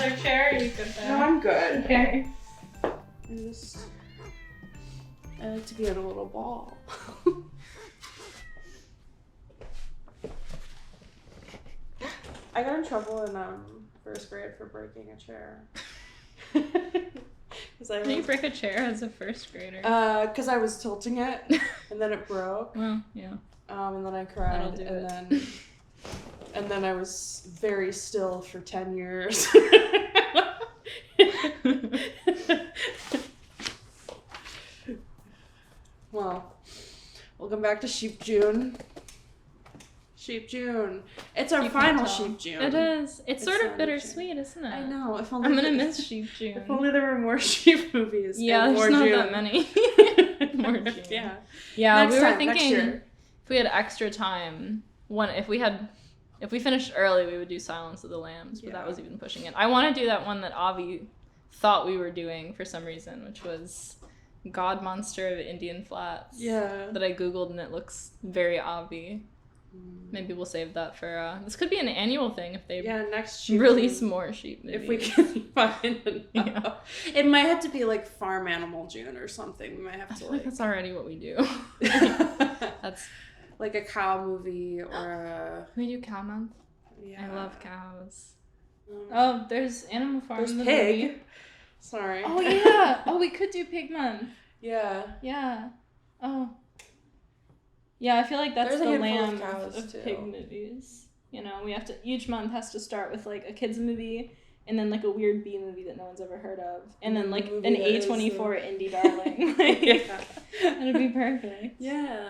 another chair? Or are you good there? No, I'm good. Okay. I like to be in a little ball. I got in trouble in first grade for breaking a chair. Did you break a chair as a first grader? Because I was tilting it, and then it broke. Well, yeah. And then I cried, and then I was very still for 10 years. Well, welcome back to Sheep June. Sheep June. It's our final Sheep June. It is. It's sort of bittersweet, isn't it? I know. If only I'm gonna miss Sheep June. If only there were more sheep movies. Yeah, and there's more not June. that many. More June. Yeah. Yeah, next we were time, thinking if we had extra time, if we finished early, we would do Silence of the Lambs, but that was even pushing it. I want to do that one that Avi thought we were doing for some reason, which was God Monster of Indian Flats. Yeah. That I Googled and it looks very Avi. Maybe we'll save that for this could be an annual thing if they next release more sheep movies. If we can find enough. Yeah. It might have to be like Farm Animal June or something. We might have to I feel like that's already what we do. That's like a cow movie or a... Can we do Cow Month? Yeah. I love cows. Oh, there's Animal Farm. There's Pig. Movie. Sorry. Oh, yeah. Oh, we could do Pig Month. Yeah. Yeah. Oh. Yeah, I feel like that's the lamb of too. pig movies. You know, we have to, each month has to start with like a kids movie and then like a weird B movie that no one's ever heard of. And then like an A24 indie darling. Like, that'd be perfect. Yeah.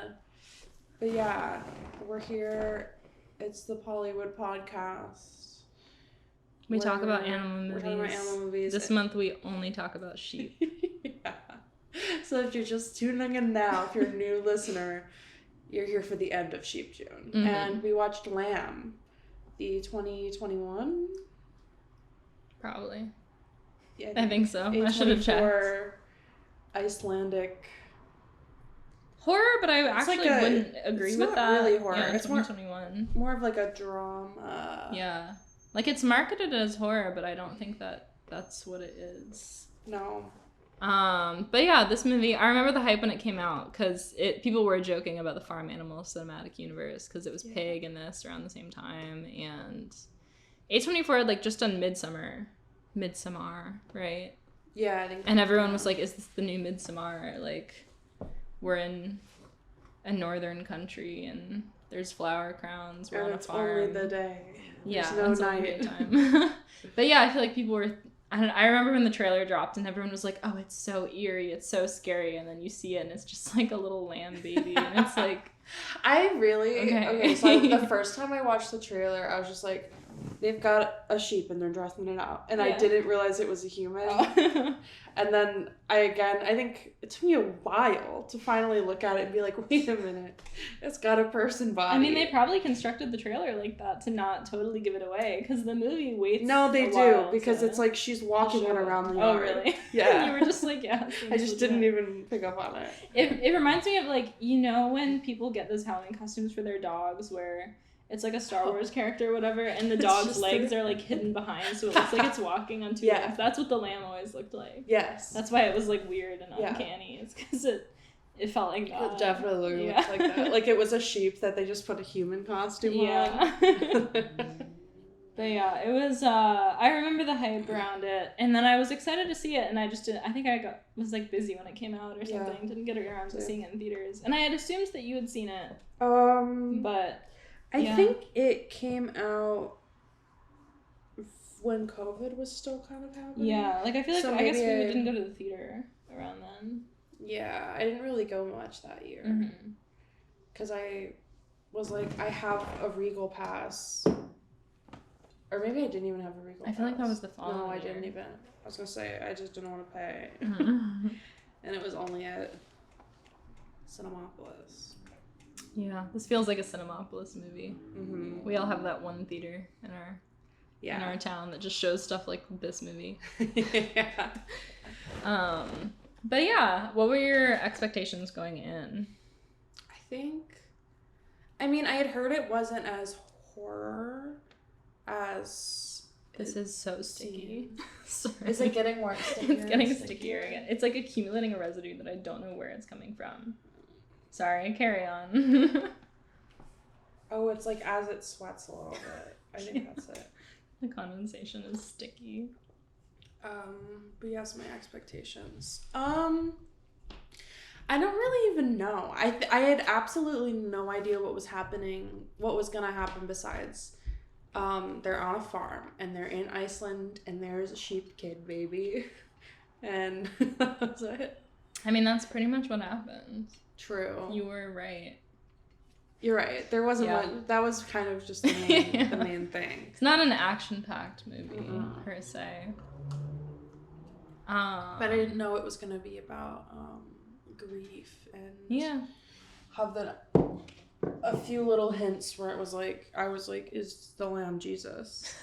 But yeah, we're here. It's the Pawlywood Pawdcast. We talk about animal movies. We're talking about animal movies. This month we only talk about sheep. Yeah. So if you're just tuning in now, if you're a new listener, you're here for the end of Sheep June. Mm-hmm. And we watched Lamb, the 2021? Probably. Yeah, I think so. I should have checked. Icelandic. Horror, but I actually wouldn't agree with that. It's not really horror. Yeah, it's 2021. More of like a drama. Yeah. Like it's marketed as horror, but I don't think that's what it is. No. But yeah, this movie, I remember the hype when it came out because people were joking about the Farm Animal Cinematic Universe because it was Pig and this around the same time, and A24 had like just done Midsommar, right? Yeah, I think. And everyone was like, "Is this the new Midsommar?" Like, we're in a northern country and there's flower crowns. We're on a farm. Only the day. Yeah, there's no night time. But yeah, I feel like people were. I remember when the trailer dropped and everyone was like, "Oh, it's so eerie, it's so scary," and then you see it and it's just like a little lamb baby, and it's like, okay. So the first time I watched the trailer, I was just like, they've got a sheep and they're dressing it out, and I didn't realize it was a human. Oh. And then I think it took me a while to finally look at it and be like, wait a minute, it's got a person body. I mean, they probably constructed the trailer like that to not totally give it away, because the movie waits. No, they do, because it's like she's walking it around the yard. Oh, really? Yeah. You were just like, yeah. I just didn't even pick up on it. It reminds me of like, you know, when people get those Halloween costumes for their dogs where it's like a Star Wars character or whatever, and the dog's legs are like hidden behind, so it looks like it's walking on two legs. That's what the lamb always looked like. Yes. That's why it was like weird and uncanny. It's because it felt like that. It definitely looked like that. Like it was a sheep that they just put a human costume on. But yeah, it was, I remember the hype around it, and then I was excited to see it, and I just didn't, I think I was like busy when it came out or something, didn't get around to seeing it in theaters, and I had assumed that you had seen it, but I think it came out when COVID was still kind of happening. Yeah, like I feel like, I guess we didn't go to the theater around then. Yeah, I didn't really go much that year, because I was like, I have a Regal pass. Or maybe I didn't even have a Regal pass. I feel like that was the following No, I year. didn't even. I was going to say, I just didn't want to pay. And it was only at Cinemapolis. Yeah, this feels like a Cinemapolis movie. Mm-hmm. We all have that one theater in our town that just shows stuff like this movie. Yeah. But yeah, what were your expectations going in? I mean, I had heard it wasn't as horror as This is so sticky. Is it getting more sticky? It's getting stickier again. It's like accumulating a residue that I don't know where it's coming from. Sorry, carry on. Oh, it's like as it sweats a little bit. I think that's it. The condensation is sticky. But yes, my expectations. I don't really even know. I had absolutely no idea what was gonna happen besides they're on a farm and they're in Iceland and there's a sheep kid baby. And that's it. I mean, that's pretty much what happened. True. You were right. You're right. There wasn't much. That was kind of just the main thing. It's not an action-packed movie per se. But I didn't know it was gonna be about grief and have a few little hints where it was like I was like, is the lamb Jesus?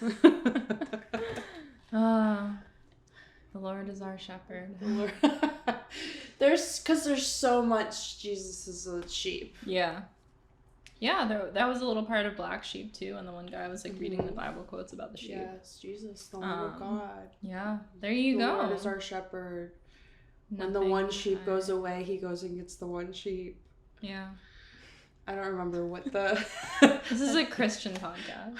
The Lord is our shepherd. There's so much Jesus is a sheep. Yeah. Yeah, that was a little part of Black Sheep too, and the one guy was like reading the Bible quotes about the sheep. Yes, Jesus, the Lamb of God. Yeah, there you go. The Lord is our shepherd. When the one sheep goes away, he goes and gets the one sheep. Yeah. I don't remember what the... This is a Christian podcast.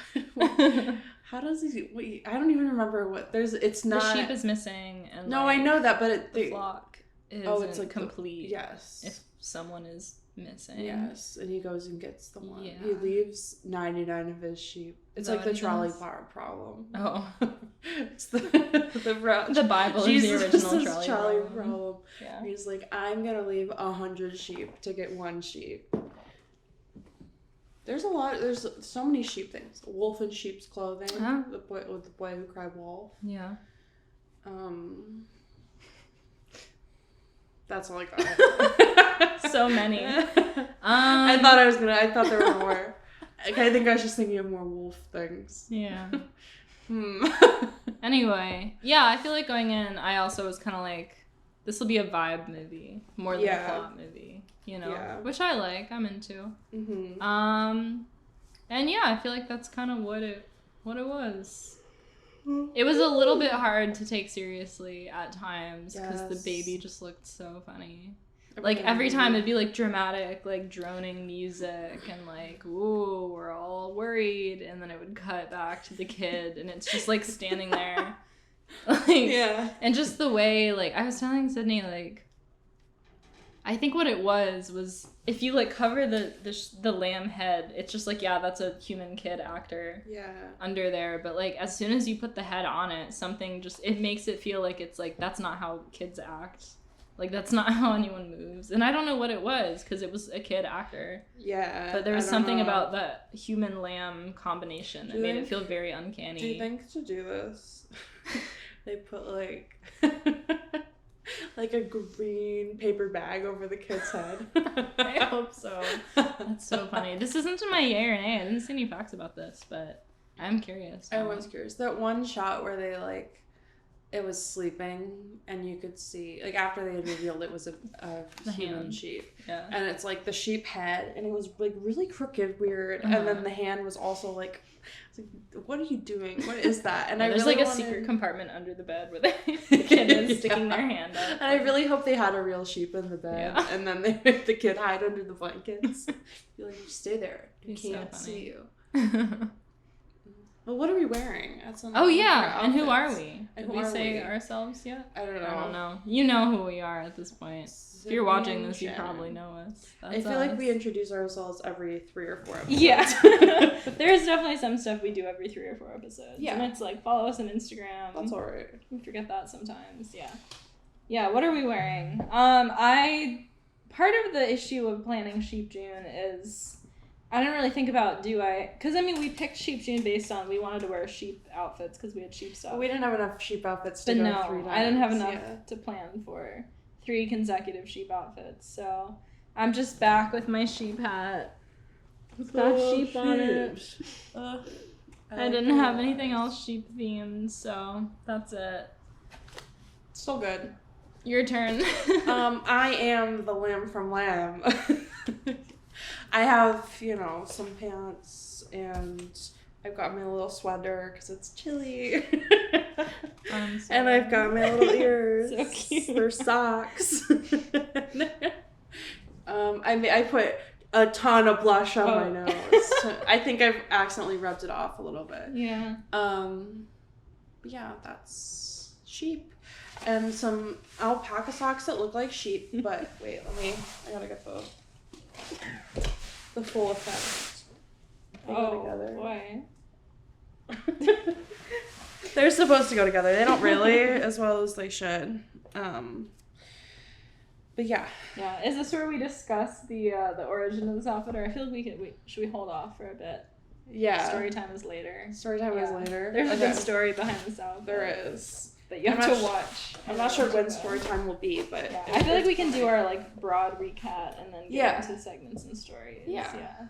How does he... Wait, I don't even remember what... It's not... The sheep is missing. And no, I know that, but... The flock is it's like complete. Yes. If someone is missing. Yes, and he goes and gets the one. Yeah. He leaves 99 of his sheep. It's like the trolley car problem. Oh. It's the Bible Jesus is the original trolley problem. Yeah. He's like, I'm gonna leave 100 sheep to get one sheep. There's so many sheep things. A wolf in sheep's clothing. The boy who cried wolf. Yeah. That's all I got. So many. I thought there were more. I think I was just thinking of more wolf things. Yeah. Anyway, yeah, I feel like going in, I also was kind of like, this will be a vibe movie more than a plot movie, you know, which I like. I'm into. Mm-hmm. And yeah, I feel like that's kind of what it was. It was a little bit hard to take seriously at times because the baby just looked so funny. Like every time it'd be like dramatic, like droning music and like, ooh, we're all worried, and then it would cut back to the kid and it's just like standing there. And just the way, like, I was telling Sydney, like, I think what it was if you like cover the lamb head, it's just like, yeah, that's a human kid actor under there, but like as soon as you put the head on it, something just, it makes it feel like it's like, that's not how kids act. Like, that's not how anyone moves. And I don't know what it was, because it was a kid actor. Yeah. But there was something about that human-lamb combination that made it feel very uncanny. Do you think to do this, they put, like, like a green paper bag over the kid's head? I hope so. That's so funny. This isn't in my yay or nay. I didn't see any facts about this, but I'm curious. I was curious. That one shot where they, like, it was sleeping, and you could see, like, after they had revealed it was a human sheep. Yeah. And it's, like, the sheep head, and it was, like, really crooked, weird. And then the hand was also, like, what are you doing? What is that? And there's, like, a secret compartment under the bed where the kid is sticking their hand up. And I really hope they had a real sheep in the bed. Yeah. And then they make the kid hide under the blankets. Be like, stay there. You can't see you. Well, what are we wearing? And who are we? Did we say ourselves yet? I don't know. You know who we are at this point. If you're watching this, you probably know us. I feel like we introduce ourselves every 3 or 4 episodes. Yeah. There's definitely some stuff we do every 3 or 4 episodes. Yeah. And it's like, follow us on Instagram. That's alright. We forget that sometimes. Yeah. Yeah, what are we wearing? Part of the issue of planning Sheep June is... I didn't really think about, because, I mean, we picked Sheep June based on, we wanted to wear sheep outfits because we had sheep stuff. We didn't have enough sheep outfits to go 3 times. I didn't have enough to plan for 3 consecutive sheep outfits. So I'm just back with my sheep hat. It's got sheep on it. I didn't have anything else sheep themed, so that's it. Still good. Your turn. I am the lamb from Lamb. I have, some pants, and I've got my little sweater because it's chilly. And I've got my little ears. So cute. They're socks. I put a ton of blush on my nose. I think I've accidentally rubbed it off a little bit. Yeah. But yeah, that's sheep. And some alpaca socks that look like sheep, but wait, I gotta get the full effect. They go together. Boy. They're supposed to go together. They don't really, as well as they should. But yeah. Yeah. Is this where we discuss the origin of this outfit, or I feel like should we hold off for a bit? Yeah. Story time is later. Is later. There's a good story behind this outfit. There is. But you have to watch. I'm not sure when story time will be, but yeah. I feel like we can do our like broad recap and then get into segments and stories. Yeah.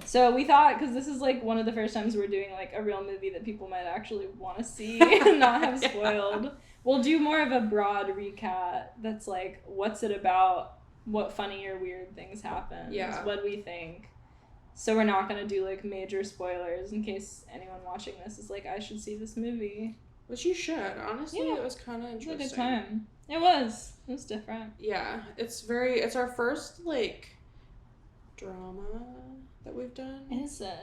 So we thought, because this is like one of the first times we're doing like a real movie that people might actually want to see and not have spoiled. We'll do more of a broad recap that's like, what's it about? What funny or weird things happen? Yeah. What we think. So we're not going to do like major spoilers in case anyone watching this is like, I should see this movie. Which you should. Honestly, it was kind of interesting. It was a good time. It was different. Yeah. It's our first like drama that we've done. Is it?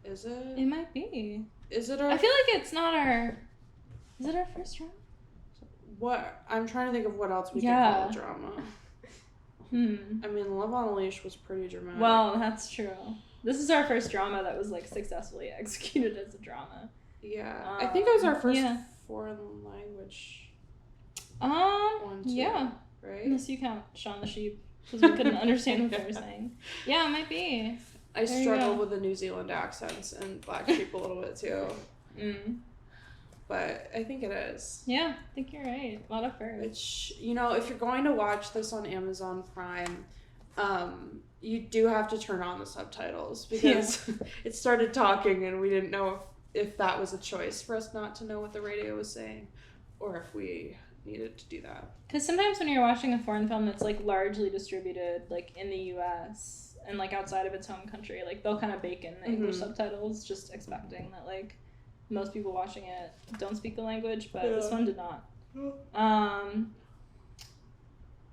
Is it? It might be. Is it our... I feel like it's not our... Is it our first drama? What? I'm trying to think of what else we could call a drama. I mean, Love on a Leash was pretty dramatic. Well, that's true. This is our first drama that was like successfully executed as a drama. Yeah. I think it was our first foreign language one too, yeah. Right? Unless you count Shaun the Sheep, because we couldn't understand what they were saying. Yeah, it might be. I struggle with the New Zealand accents and Black Sheep a little bit too. But I think it is. Yeah, I think you're right. A lot of furs. Which, you know, if you're going to watch this on Amazon Prime, you do have to turn on the subtitles because it started talking and we didn't know if that was a choice for us not to know what the radio was saying or if we needed to do that. Because sometimes when you're watching a foreign film that's like largely distributed like in the US and like outside of its home country, like they'll kind of bake in the English subtitles just expecting that like most people watching it don't speak the language, but this one did not.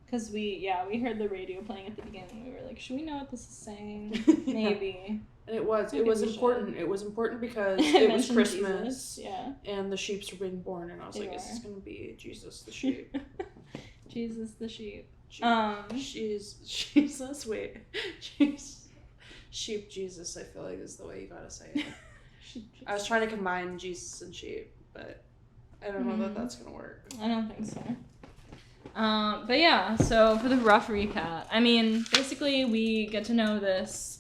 Because we heard the radio playing at the beginning. We were like, should we know what this is saying? Maybe. And it was important. Should. It was important because it was Christmas. Jesus, and the sheeps were being born, and I was this is gonna be Jesus the sheep. Jesus the sheep. Jesus. Wait. Sheep Jesus. I feel like is the way you gotta say it. I was trying to combine Jesus and sheep, but I don't know that that's gonna work. I don't think so. But yeah, so for the rough recap, I mean, basically we get to know this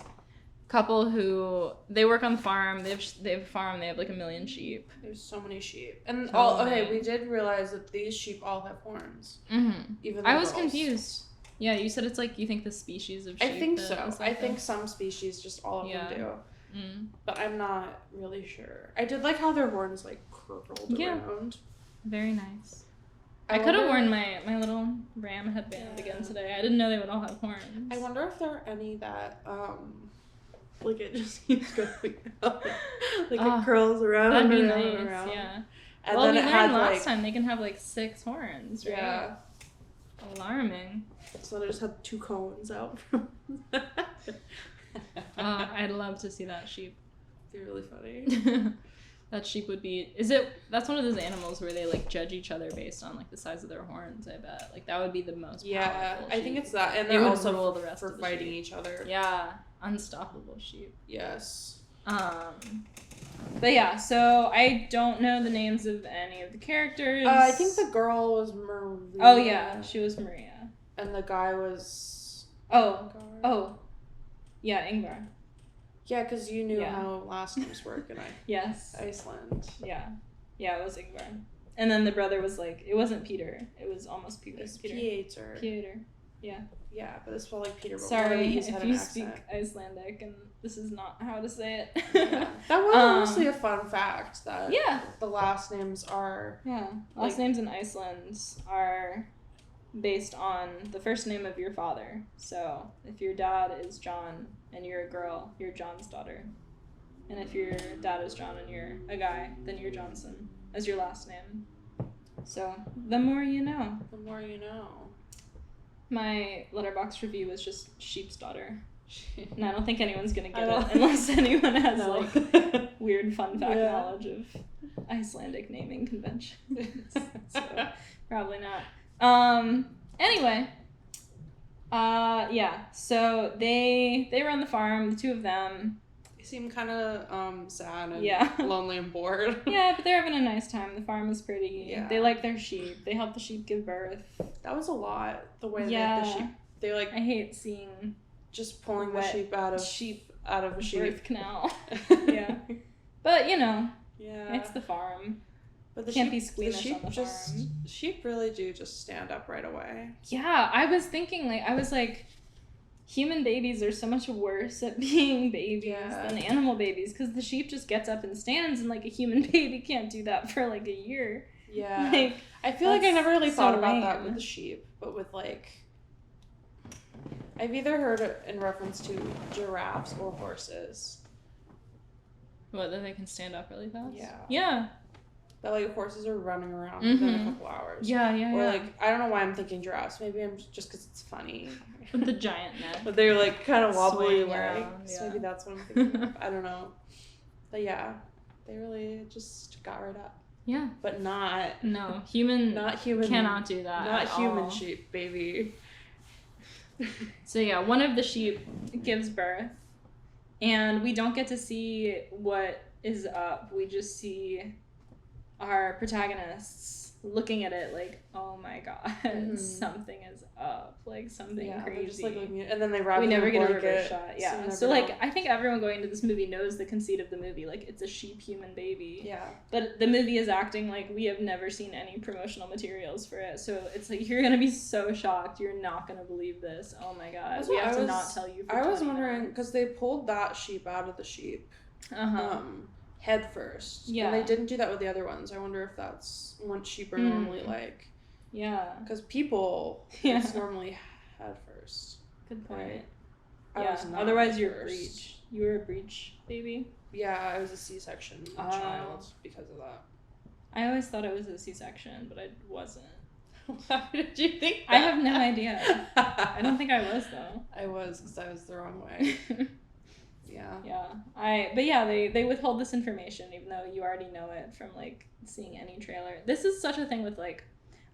couple who they work on the farm. They have a farm. They have like 1 million sheep. There's so many sheep, and we did realize that these sheep all have horns. Even I was confused. Yeah, you said it's like you think the species of sheep. I think so. I think some species just all of them do. But I'm not really sure. I did like how their horns like curled around. Very nice. I could have worn my little ram headband again today. I didn't know they would all have horns. I wonder if there are any that like it just keeps going up. Like it curls around. That'd be nice. Around. Yeah. And well, then we it learned had last time they can have like 6 horns, right? Yeah. Alarming. So they just have 2 cones out. I'd love to see that sheep. It'd be really funny. That sheep would be... That's one of those animals where they, like, judge each other based on, like, the size of their horns, I bet. Like, that would be the most powerful I think it's that. And they they're would also rule the rest for of the fighting sheep. each other. Yeah. Unstoppable sheep. Yes. But yeah, so I don't know the names of any of the characters. I think the girl was Maria. Oh, yeah. She was Maria. And the guy was... Oh. Yeah, Ingvar. Yeah, because you knew how last names work in Iceland. Yeah, it was Ingvar. And then the brother was like, it wasn't Peter. It was almost Peter. It's Pieter. Yeah. Yeah, but it's spelled like Peter. Sorry if you speak Icelandic and this is not how to say it. That was honestly a fun fact that the last names are... Yeah, last names in Iceland are based on the first name of your father. So if your dad is John and you're a girl, you're John's daughter. And if your dad is John and you're a guy, then you're Johnson as your last name. So, the more you know. The more you know. My Letterboxd review was just sheep's daughter. And I don't think anyone's gonna get it unless anyone has like weird fun fact knowledge of Icelandic naming conventions. So, probably not. Anyway. Yeah. So they run the farm, the two of them. Seem kind of sad and lonely and bored. Yeah, but they're having a nice time. The farm is pretty. Yeah. They like their sheep. They help the sheep give birth. That was a lot. The way that the sheep. They like. I hate seeing. Just pulling the sheep out of a sheep birth canal. Yeah, but you know. Yeah. It's the farm. But the can't sheep, be squeamish on the farm. Sheep really do just stand up right away. Yeah, I was thinking human babies are so much worse at being babies than animal babies because the sheep just gets up and stands and like a human baby can't do that for like a year. Yeah. Like, I feel like I never really thought about that with the sheep, but with like I've either heard it in reference to giraffes or horses. What, that they can stand up really fast? Yeah. Yeah. That like horses are running around within a couple hours. Yeah. Or like I don't know why I'm thinking giraffes. Maybe I'm just because it's funny. With the giant neck. But they're like kind of wobbly around. So maybe that's what I'm thinking of. I don't know. But yeah, they really just got right up. Yeah. But not. No, human. Not human. Cannot do that. Not human sheep, baby. So yeah, one of the sheep gives birth, and we don't get to see what is up. We just see our protagonists looking at it like, oh my god, something is up, like something crazy. Just, like, looking at, and then they wrap. We never get a blanket, reverse shot. Yeah. So like, I think everyone going into this movie knows the conceit of the movie. Like, it's a sheep human baby. Yeah. But the movie is acting like we have never seen any promotional materials for it. So it's like you're gonna be so shocked. You're not gonna believe this. Oh my god. We have to not tell you. I was wondering because they pulled that sheep out of the sheep. Head first. Yeah. And they didn't do that with the other ones. I wonder if that's what sheep are normally like. Yeah. Because people, it's normally head first. Good point. Right? Otherwise you're a breech. You were a breech baby? Yeah, I was a C-section child because of that. I always thought it was a C-section, but I wasn't. How did you think that? I have no idea. I don't think I was, though. I was, because I was the wrong way. Yeah. They withhold this information even though you already know it from like seeing any trailer. This is such a thing with like,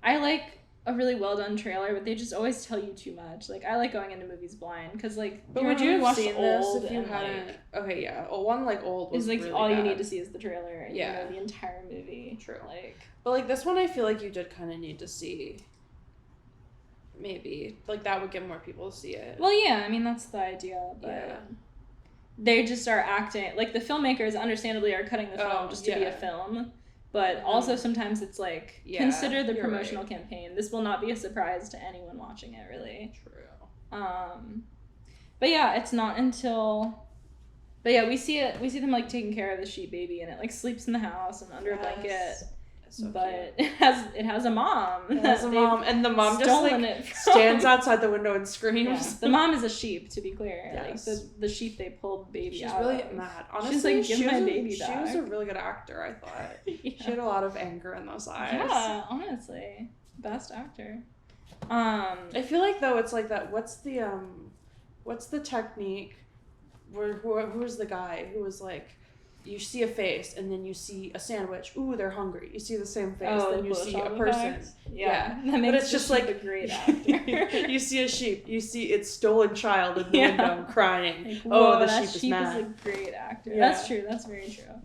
I like a really well done trailer, but they just always tell you too much. Like I like going into movies blind because like. But would you have seen this if you hadn't? Like, okay, yeah. One like old was is like really all bad. You need to see is the trailer. And you know the entire movie. True. But like this one, I feel like you did kind of need to see. Maybe like that would get more people to see it. Well, yeah. I mean that's the idea, but. They just are acting like the filmmakers understandably are cutting the film just to be a film, but also sometimes it's like consider the promotional campaign. This will not be a surprise to anyone watching it, really. True. But yeah, it's not until. But yeah, we see them like taking care of the sheep baby, and it like sleeps in the house and under a blanket. So but cute. it has a mom. It has a mom, and the mom just like stands outside the window and screams. Yeah. The mom is a sheep, to be clear. Yes. Like the sheep they pulled the baby out. She's really mad. Honestly, she's like, give my baby back. She was a really good actor, I thought. She had a lot of anger in those eyes. Yeah, honestly, best actor. I feel like though it's like that. What's the technique? Who's the guy who was like. You see a face, and then you see a sandwich. Ooh, they're hungry. You see the same face, then you see a person. Yeah. That makes but it's just like a great actor. You see a sheep. You see its stolen child in the window crying. Like, whoa, the sheep is mad. Is a great actor. Yeah. That's true. That's very true.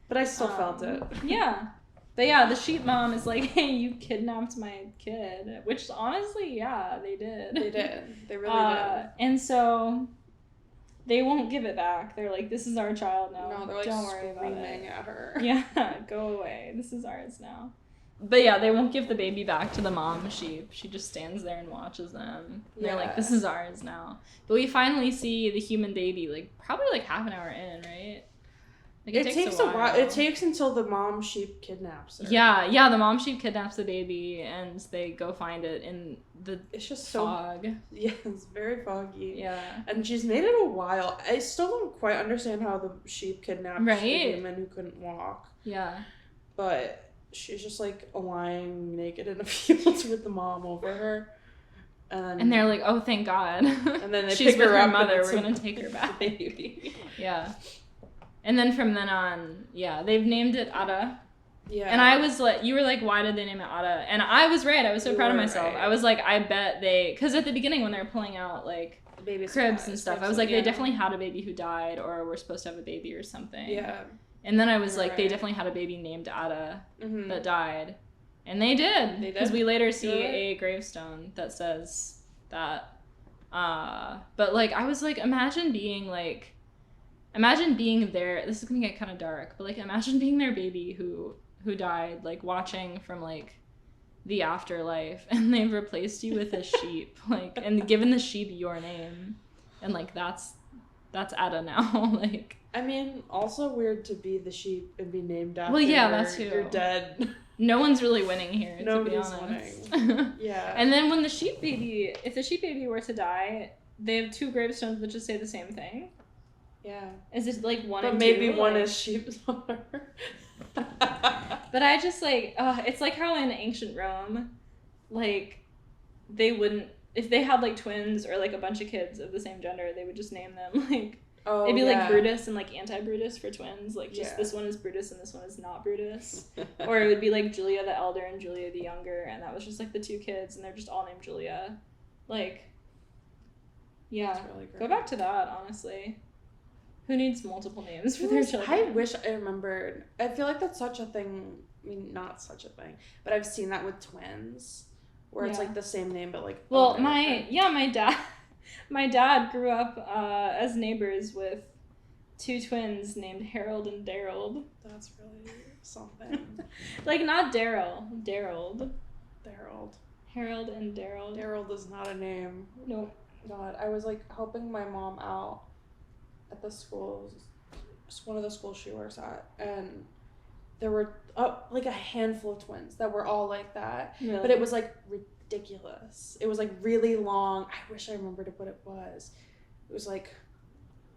But I still felt it. Yeah. But yeah, the sheep mom is like, hey, you kidnapped my kid. Which honestly, yeah, they did. They did. They really did. And so... They won't give it back. They're like, this is our child now. No, they're like don't worry about it. At her. Yeah, go away. This is ours now. But yeah, they won't give the baby back to the mom sheep. She just stands there and watches them. They're like, this is ours now. But we finally see the human baby, like, probably like half an hour in, right? Like, it takes a while. It takes until the mom sheep kidnaps her. Yeah, the mom sheep kidnaps the baby, and they go find it in the it's just fog. Yeah, it's very foggy. Yeah. And she's made it a while. I still don't quite understand how the sheep kidnapped the human who couldn't walk. Yeah. But she's just, like, lying naked in a field with the mom over her. And they're like, oh, thank God. And then she's with her mother. We're going to take her back. Baby. Yeah. And then from then on, they've named it Ada. Yeah. And I was like, you were like, why did they name it Ada? And I was right. I was so proud of myself. Right. I was like, I bet because at the beginning when they were pulling out, like, cribs and stuff, I was like, they definitely had a baby who died, or were supposed to have a baby or something. Yeah. And then I was like, they definitely had a baby named Ada that died. And they did. Because we later see a gravestone that says that. But, like, I was like, imagine being their, this is gonna get kind of dark, but, like, imagine being their baby who died, like, watching from, like, the afterlife, and they've replaced you with a sheep, like, and given the sheep your name, and, like, that's Ada now. Like, I mean, also weird to be the sheep and be named after that's who you're dead. No one's really winning here, Nobody's to be honest. Winning. Yeah. And then when if the sheep baby were to die, they have 2 gravestones that just say the same thing. Yeah. Is it like one? But maybe one is sheep's daughter. But I just like, it's like how in ancient Rome, like, they wouldn't, if they had like twins or like a bunch of kids of the same gender, they would just name them like, it'd be like Brutus and like anti-Brutus for twins, like just this one is Brutus and this one is not Brutus. Or it would be like Julia the elder and Julia the younger, and that was just like the 2 kids, and they're just all named Julia. Like, yeah, really go back to that, honestly. Who needs multiple names for their children? I wish I remembered. I feel like that's such a thing. I mean, not such a thing, but I've seen that with twins, where it's like the same name, but like. Well, my dad grew up as neighbors with 2 twins named Harold and Darold. That's really something. Like, not Daryl, Darold. Harold and Darold. Darold is not a name. Nope. God, I was like helping my mom out at the schools, one of the schools she works at, and there were like a handful of twins that were all like that. Really? But it was like ridiculous. It was like really long. I wish I remembered what it was. It was like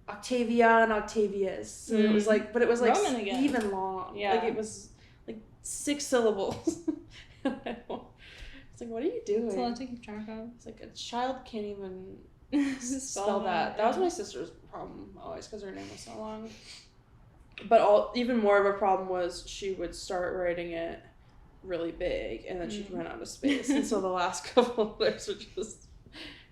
Octavia and Octavius. And it was like, but it was like even long. Yeah. Like it was like 6 syllables. It's like, what are you doing? It's a lot to keep track of. It's like a child can't even spell that. That was my sister's problem always, because her name was so long. But even more of a problem was she would start writing it really big, and then she'd run out of space. And so the last couple of letters were just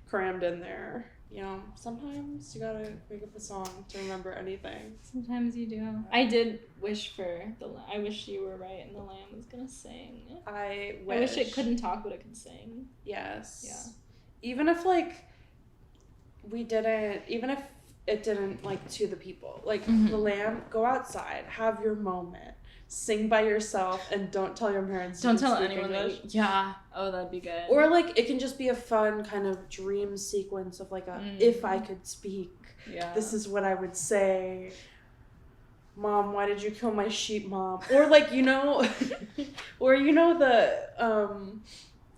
crammed in there. You know, sometimes you gotta make up a song to remember anything. Sometimes you do. I did wish I wish you were right and the lamb was gonna sing. I wish it couldn't talk, but it could sing. Yes. Yeah. Even if, like, even if it didn't, like, to the people. Like, the lamb, go outside, have your moment. Sing by yourself, and don't tell your parents. Don't tell anyone. Yeah. Oh, that'd be good. Or, like, it can just be a fun kind of dream sequence of, like, if I could speak, this is what I would say. Mom, why did you kill my sheep, Mom? Or, like, the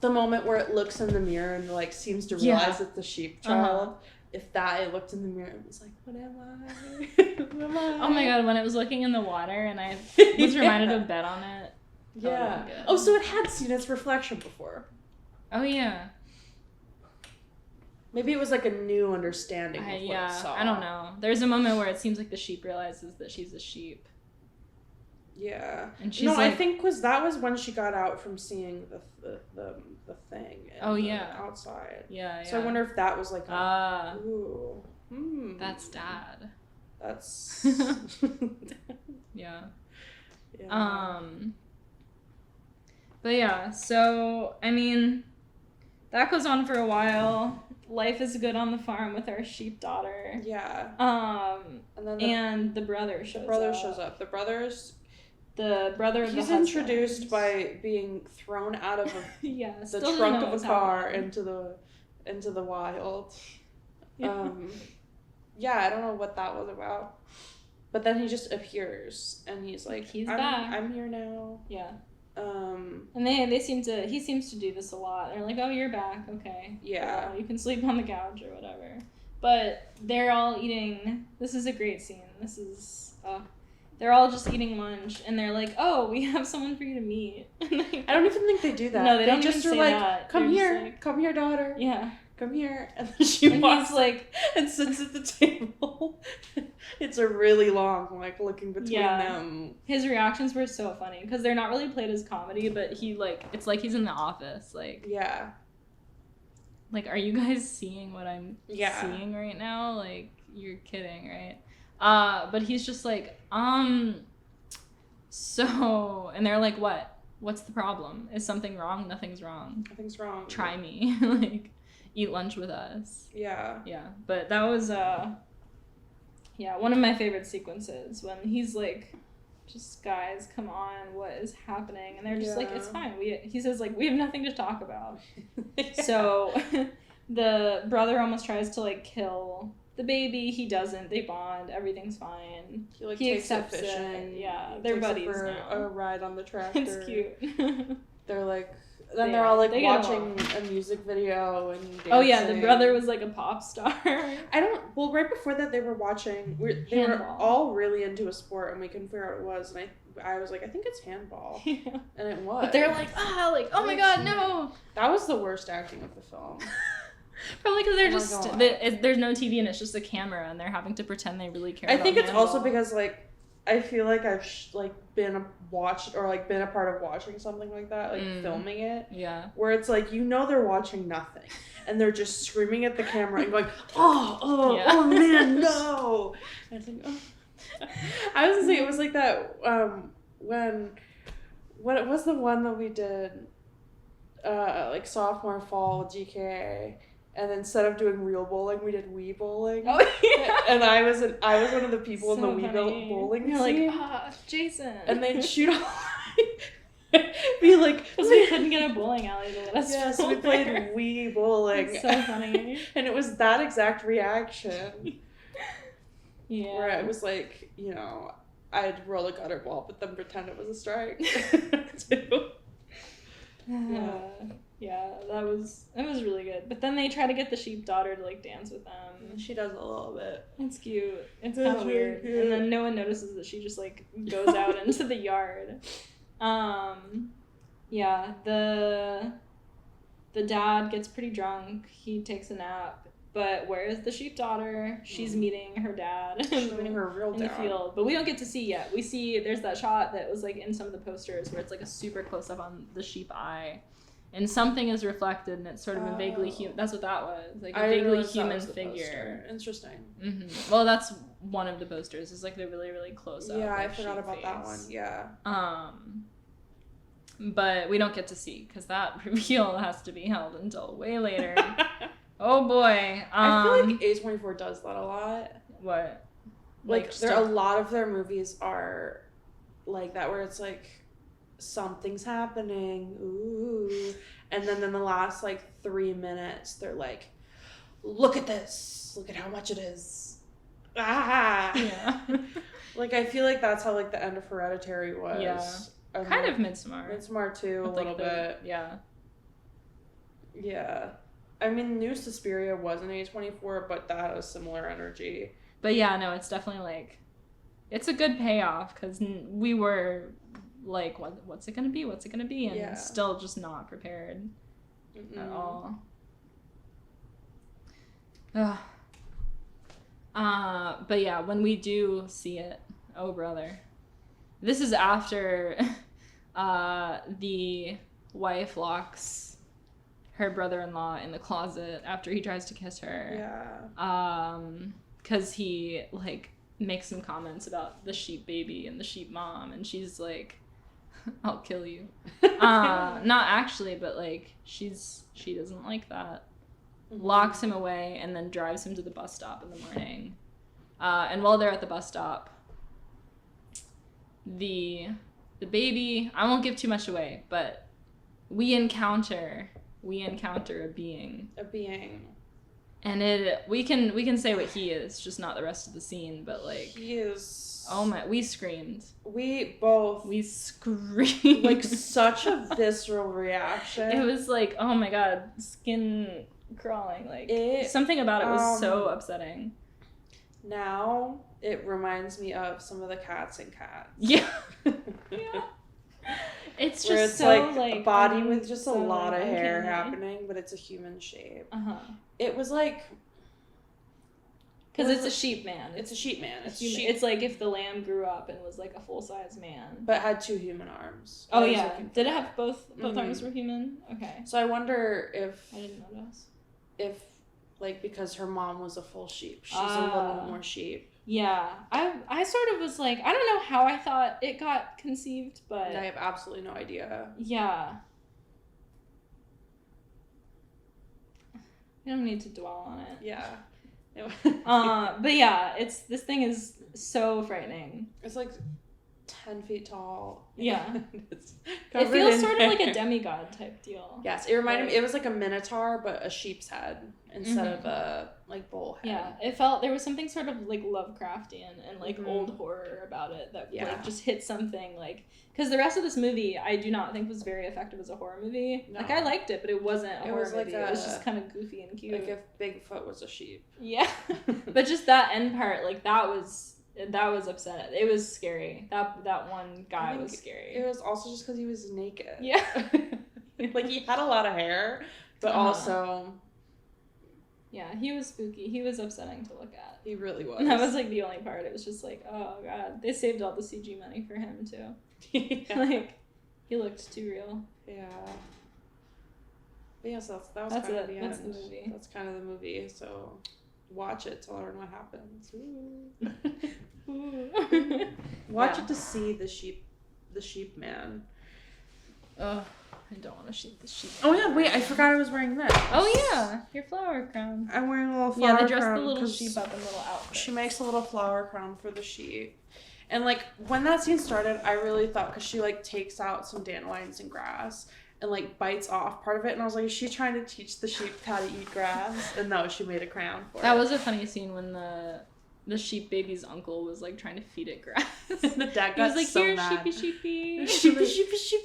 moment where it looks in the mirror and, like, seems to realize it's the sheep child. If it looked in the mirror and was like, what am I? Who am I? Oh my god, when it was looking in the water and I was reminded of Bet on It. Yeah. Oh, so it had seen its reflection before. Oh, yeah. Maybe it was like a new understanding of what it saw. I don't know. There's a moment where it seems like the sheep realizes that she's a sheep. Yeah. And she's like, I think that was when she got out from seeing the thing. Outside. Yeah. So I wonder if that was like. That's Dad. That's. Yeah. But yeah. So I mean, that goes on for a while. Life is good on the farm with our sheep daughter. Yeah. And the brother shows up. The brother of the husband. He's introduced by being thrown out of the trunk of a car into the wild. I don't know what that was about. But then he just appears, and he's like, he's back. I'm here now. Yeah. And he seems to do this a lot. They're like, oh, you're back, okay. Yeah. Well, you can sleep on the couch or whatever. But they're all eating. This is a great scene. This is. They're all just eating lunch, and they're like, "Oh, we have someone for you to meet." I don't even think they do that. No, they don't just even say that. Come here, come here, daughter. Yeah. Come here. And then she walks like and sits at the table. It's a really long, like, looking between them. His reactions were so funny because they're not really played as comedy, but it's like he's in the office. Like, yeah. Like, are you guys seeing what I'm seeing right now? Like, you're kidding, right? But he's just like, so, and they're like, what? What's the problem? Is something wrong? Nothing's wrong. Nothing's wrong. Try me. Like, eat lunch with us. Yeah. Yeah. But that was, one of my favorite sequences when he's like, just guys, come on, what is happening? And they're just like, it's fine. He says, like, we have nothing to talk about. So the brother almost tries to, like, kill the baby. He doesn't. They bond. Everything's fine. He accepts it. Yeah, they're buddies now. A ride on the tractor. It's cute. They're like, then they're all like watching a music video and dancing. Oh yeah, the brother was like a pop star. Well, right before that they were watching. They were all really into a sport and we couldn't figure out what it was. And I was like, I think it's handball. Yeah. And it was. But they're like, oh my god, no. That was the worst acting of the film. Probably because they're there's no TV and it's just a camera and they're having to pretend they really care. I think it's also because like I feel like I've been a part of watching something like that, like filming it. Yeah. Where it's like they're watching nothing and they're just screaming at the camera and going, oh man, no. And I think, I was gonna say it was like that what was the one that we did like sophomore fall GKA. And instead of doing real bowling, we did Wii bowling. Oh yeah. And I was one of the people in the Wii bowling. You're like, Jason. And they'd shoot off. Be like, because we couldn't get a bowling alley to let us. Yeah, so we played Wii bowling. It's so funny. And it was that exact reaction. Yeah. Where I was like, I'd roll a gutter ball, but then pretend it was a strike. Too. Yeah, it was really good. But then they try to get the sheep daughter to like dance with them. She does a little bit. It's cute. It's kind of weird. Cute. And then no one notices that she just like goes out into the yard. Yeah, the dad gets pretty drunk. He takes a nap. But where is the sheep daughter? She's meeting her dad. She's meeting her real dad. In the field. But we don't get to see yet. We see there's that shot that was like in some of the posters where it's like a super close up on the sheep eye. And something is reflected, and it's sort of a vaguely human. That's what that was, like a vaguely human figure. Poster. Interesting. Mm-hmm. Well, that's one of the posters. It's like the really, really close up. Yeah, I forgot about that one. Yeah. But we don't get to see because that reveal has to be held until way later. Oh boy. I feel like A24 does that a lot. What? Like a lot of their movies are like that, where it's like, something's happening, ooh, and then in the last like 3 minutes they're like, look at this, look at how much it is, yeah. Like I feel like that's how like the end of Hereditary was. Yeah, kind of Midsommar too, a little bit. Yeah I mean, New Suspiria wasn't A24, but that had a similar energy. But yeah, no, it's definitely like, it's a good payoff because we were like, what's it gonna be, and still just not prepared at all. But yeah, when we do see it, oh brother, this is after the wife locks her brother-in-law in the closet after he tries to kiss her. Because he like makes some comments about the sheep baby and the sheep mom, and she's like, I'll kill you. Not actually, but like she doesn't like that. Locks him away and then drives him to the bus stop in the morning. And while they're at the bus stop, the baby, I won't give too much away, but we encounter a being. And we can say what he is, just not the rest of the scene, but like he is. Oh my! We screamed. We screamed. Like such a visceral reaction. It was like, oh my god, skin crawling. Like something about it was so upsetting. Now it reminds me of some of the Cats and Cats. Yeah. Yeah. It's where just it's so like a body with just a lot of hair happening, but it's a human shape. It was like. Because it's a sheep man. It's a sheep man. It's like if the lamb grew up and was like a full-size man. But had 2 human arms. Oh, yeah. Did it have both arms were human? Okay. So I wonder if... I didn't notice. If, like, because her mom was a full sheep. She's a little more sheep. Yeah. I sort of was like, I don't know how I thought it got conceived, but... I have absolutely no idea. Yeah. We don't need to dwell on it. Yeah. But yeah, this thing is so frightening. It's like 10 feet tall. Yeah. It feels sort of like a demigod type deal. Yes, it reminded me, it was like a minotaur, but a sheep's head instead of a like bull head. Yeah, it felt, there was something sort of like Lovecraftian and like old horror about it that like just hit something like, because the rest of this movie I do not think was very effective as a horror movie. No. Like I liked it, but it wasn't a horror movie. It was just kind of goofy and cute. Like if Bigfoot was a sheep. Yeah. But just that end part, like that was upsetting. It was scary. That one guy was scary. It was also just because he was naked. Yeah. Like he had a lot of hair, but also... Yeah, he was spooky. He was upsetting to look at. He really was. And that was like the only part. It was just like, oh god, they saved all the CG money for him too. Yeah. Like, he looked too real. Yeah. But yeah, so that was kind of the end. That's the movie. That's kind of the movie. So watch it to learn what happens. Ooh. Watch it to see the sheep man. Oh, I don't want to shoot the sheep. Oh yeah, wait, I forgot I was wearing this. Oh yeah, your flower crown. I'm wearing a little flower crown. Yeah, they dress the little sheep up in little outfits. She makes a little flower crown for the sheep. And like when that scene started, I really thought, because she like takes out some dandelions and grass and like bites off part of it, and I was like, is she trying to teach the sheep how to eat grass? And no, she made a crown for it. That was a funny scene when the sheep baby's uncle was like trying to feed it grass. The dad got he was like, so here, mad. sheepy. Sheepy.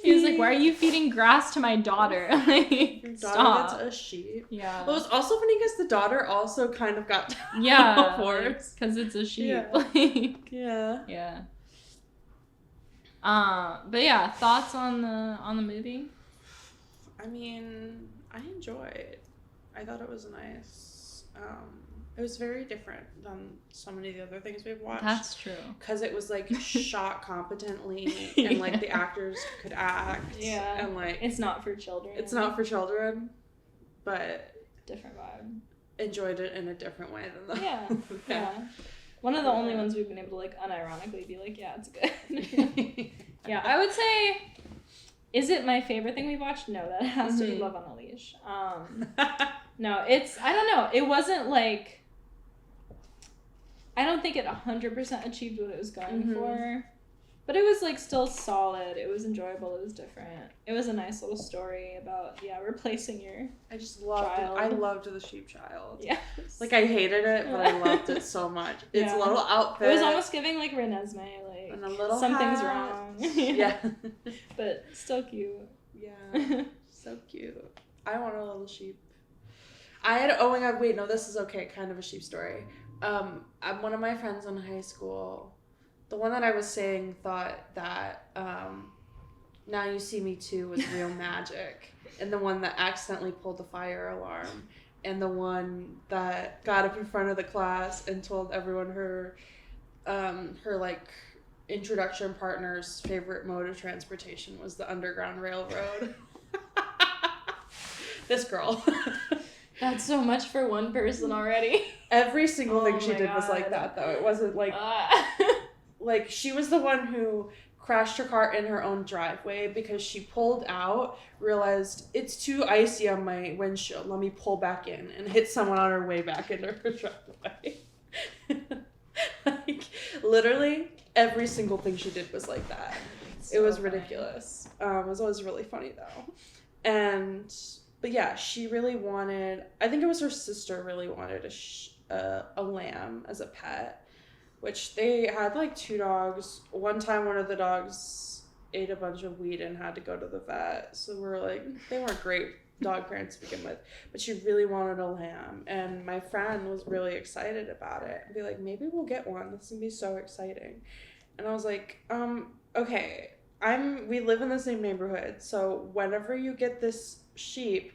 He was like, why are you feeding grass to my daughter? Like, your daughter stop. gets a sheep. Yeah. Well, it was also funny because the daughter also kind of got forced because it's a sheep. Yeah. Like, yeah. But yeah, thoughts on the movie? I mean, I enjoyed. I thought it was nice. It was very different than so many of the other things we've watched. That's true. Because it was like shot competently and like the actors could act. Yeah. And like it's not for children. It's not for children, but different vibe. Enjoyed it in a different way than the yeah. One of the only ones we've been able to like unironically be like, yeah, it's good. Yeah, I would say, is it my favorite thing we've watched? No, that has to be Love on a Leash. No, I don't know. It wasn't like, I don't think it 100% achieved what it was going for, but it was like still solid. It was enjoyable. It was different. It was a nice little story about, replacing your I just loved child. it. I loved the sheep child. Yeah. Like I hated it, but I loved it so much. Its little outfit. It was almost giving like Renesmee, like and a little something's hat. wrong. Yeah. But still cute. Yeah. So cute. I want a little sheep. Oh my god, wait, no, this is okay, kind of a sheep story. One of my friends in high school, the one that I was saying, thought that Now You See Me Too was real magic, and the one that accidentally pulled the fire alarm, and the one that got up in front of the class and told everyone her like introduction partner's favorite mode of transportation was the Underground Railroad. This girl. That's so much for one person already. Every single thing she did was like that, though. It wasn't like... Like, she was the one who crashed her car in her own driveway because she pulled out, realized, it's too icy on my windshield, let me pull back in, and hit someone on her way back into her driveway. Like, literally, every single thing she did was like that. It was ridiculous. It was always really funny, though. And... But yeah, she really wanted, I think it was her sister really wanted a lamb as a pet, which they had like 2 dogs. One time one of the dogs ate a bunch of weed and had to go to the vet. So we're like, they weren't great dog parents to begin with, but she really wanted a lamb. And my friend was really excited about it. And be like, maybe we'll get one. This is gonna be so exciting. And I was like, okay, we live in the same neighborhood. So whenever you get this sheep,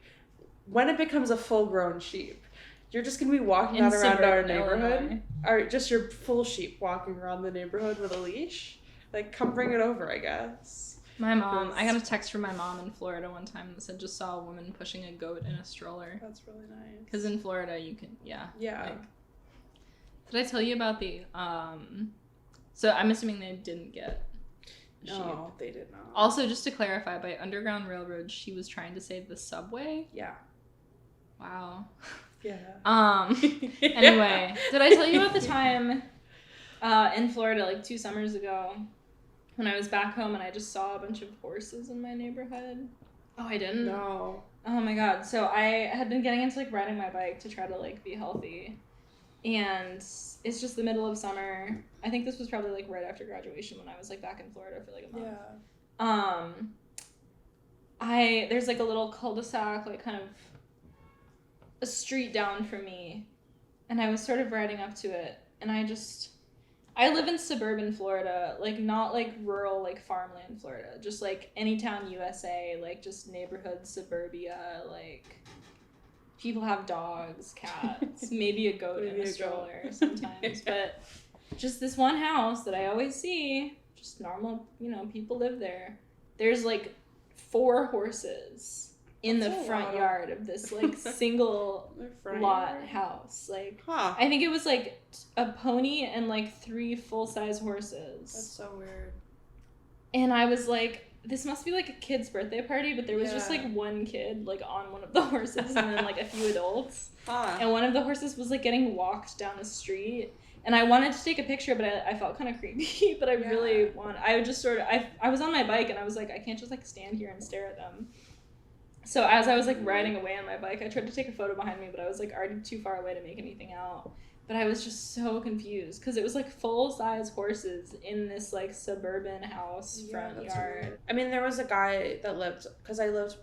when it becomes a full-grown sheep, you're just going to be walking around our neighborhood, or just your full sheep walking around the neighborhood with a leash. Like, come bring it over, I guess. My mom, I got a text from my mom in Florida one time that said just saw a woman pushing a goat in a stroller. That's really nice. Because in Florida, you can, yeah. Yeah. Did I tell you about so I'm assuming they didn't get a sheep. No, they did not. Also, just to clarify, by Underground Railroad, she was trying to save the subway? Yeah. Wow. Yeah. Anyway, did I tell you about the time in Florida, like 2 summers ago, when I was back home and I just saw a bunch of horses in my neighborhood? Oh, I didn't? No. Oh my god. So I had been getting into like riding my bike to try to like be healthy. And it's just the middle of summer. I think this was probably like right after graduation when I was like back in Florida for like a month. Yeah. There's like a little cul-de-sac, like kind of a street down from me, and I was sort of riding up to it, and I live in suburban Florida, like not like rural, like farmland Florida, just like any town USA, like just neighborhood suburbia, like people have dogs, cats, maybe a goat in a stroller sometimes, but just this one house that I always see, just normal, people live there. There's like 4 horses in the front yard of this like single lot house. Like, I think it was like a pony and like 3 full-size horses. That's so weird. And I was like, this must be like a kid's birthday party, but there was just like one kid like on one of the horses and then like a few adults. And one of the horses was like getting walked down the street. And I wanted to take a picture, but I felt kind of creepy. But I would just sort of, I was on my bike and I was like, I can't just like stand here and stare at them. So as I was like riding away on my bike, I tried to take a photo behind me, but I was like already too far away to make anything out. But I was just so confused because it was like full-size horses in this like suburban house front yard. Weird. I mean, there was a guy that lived, because I live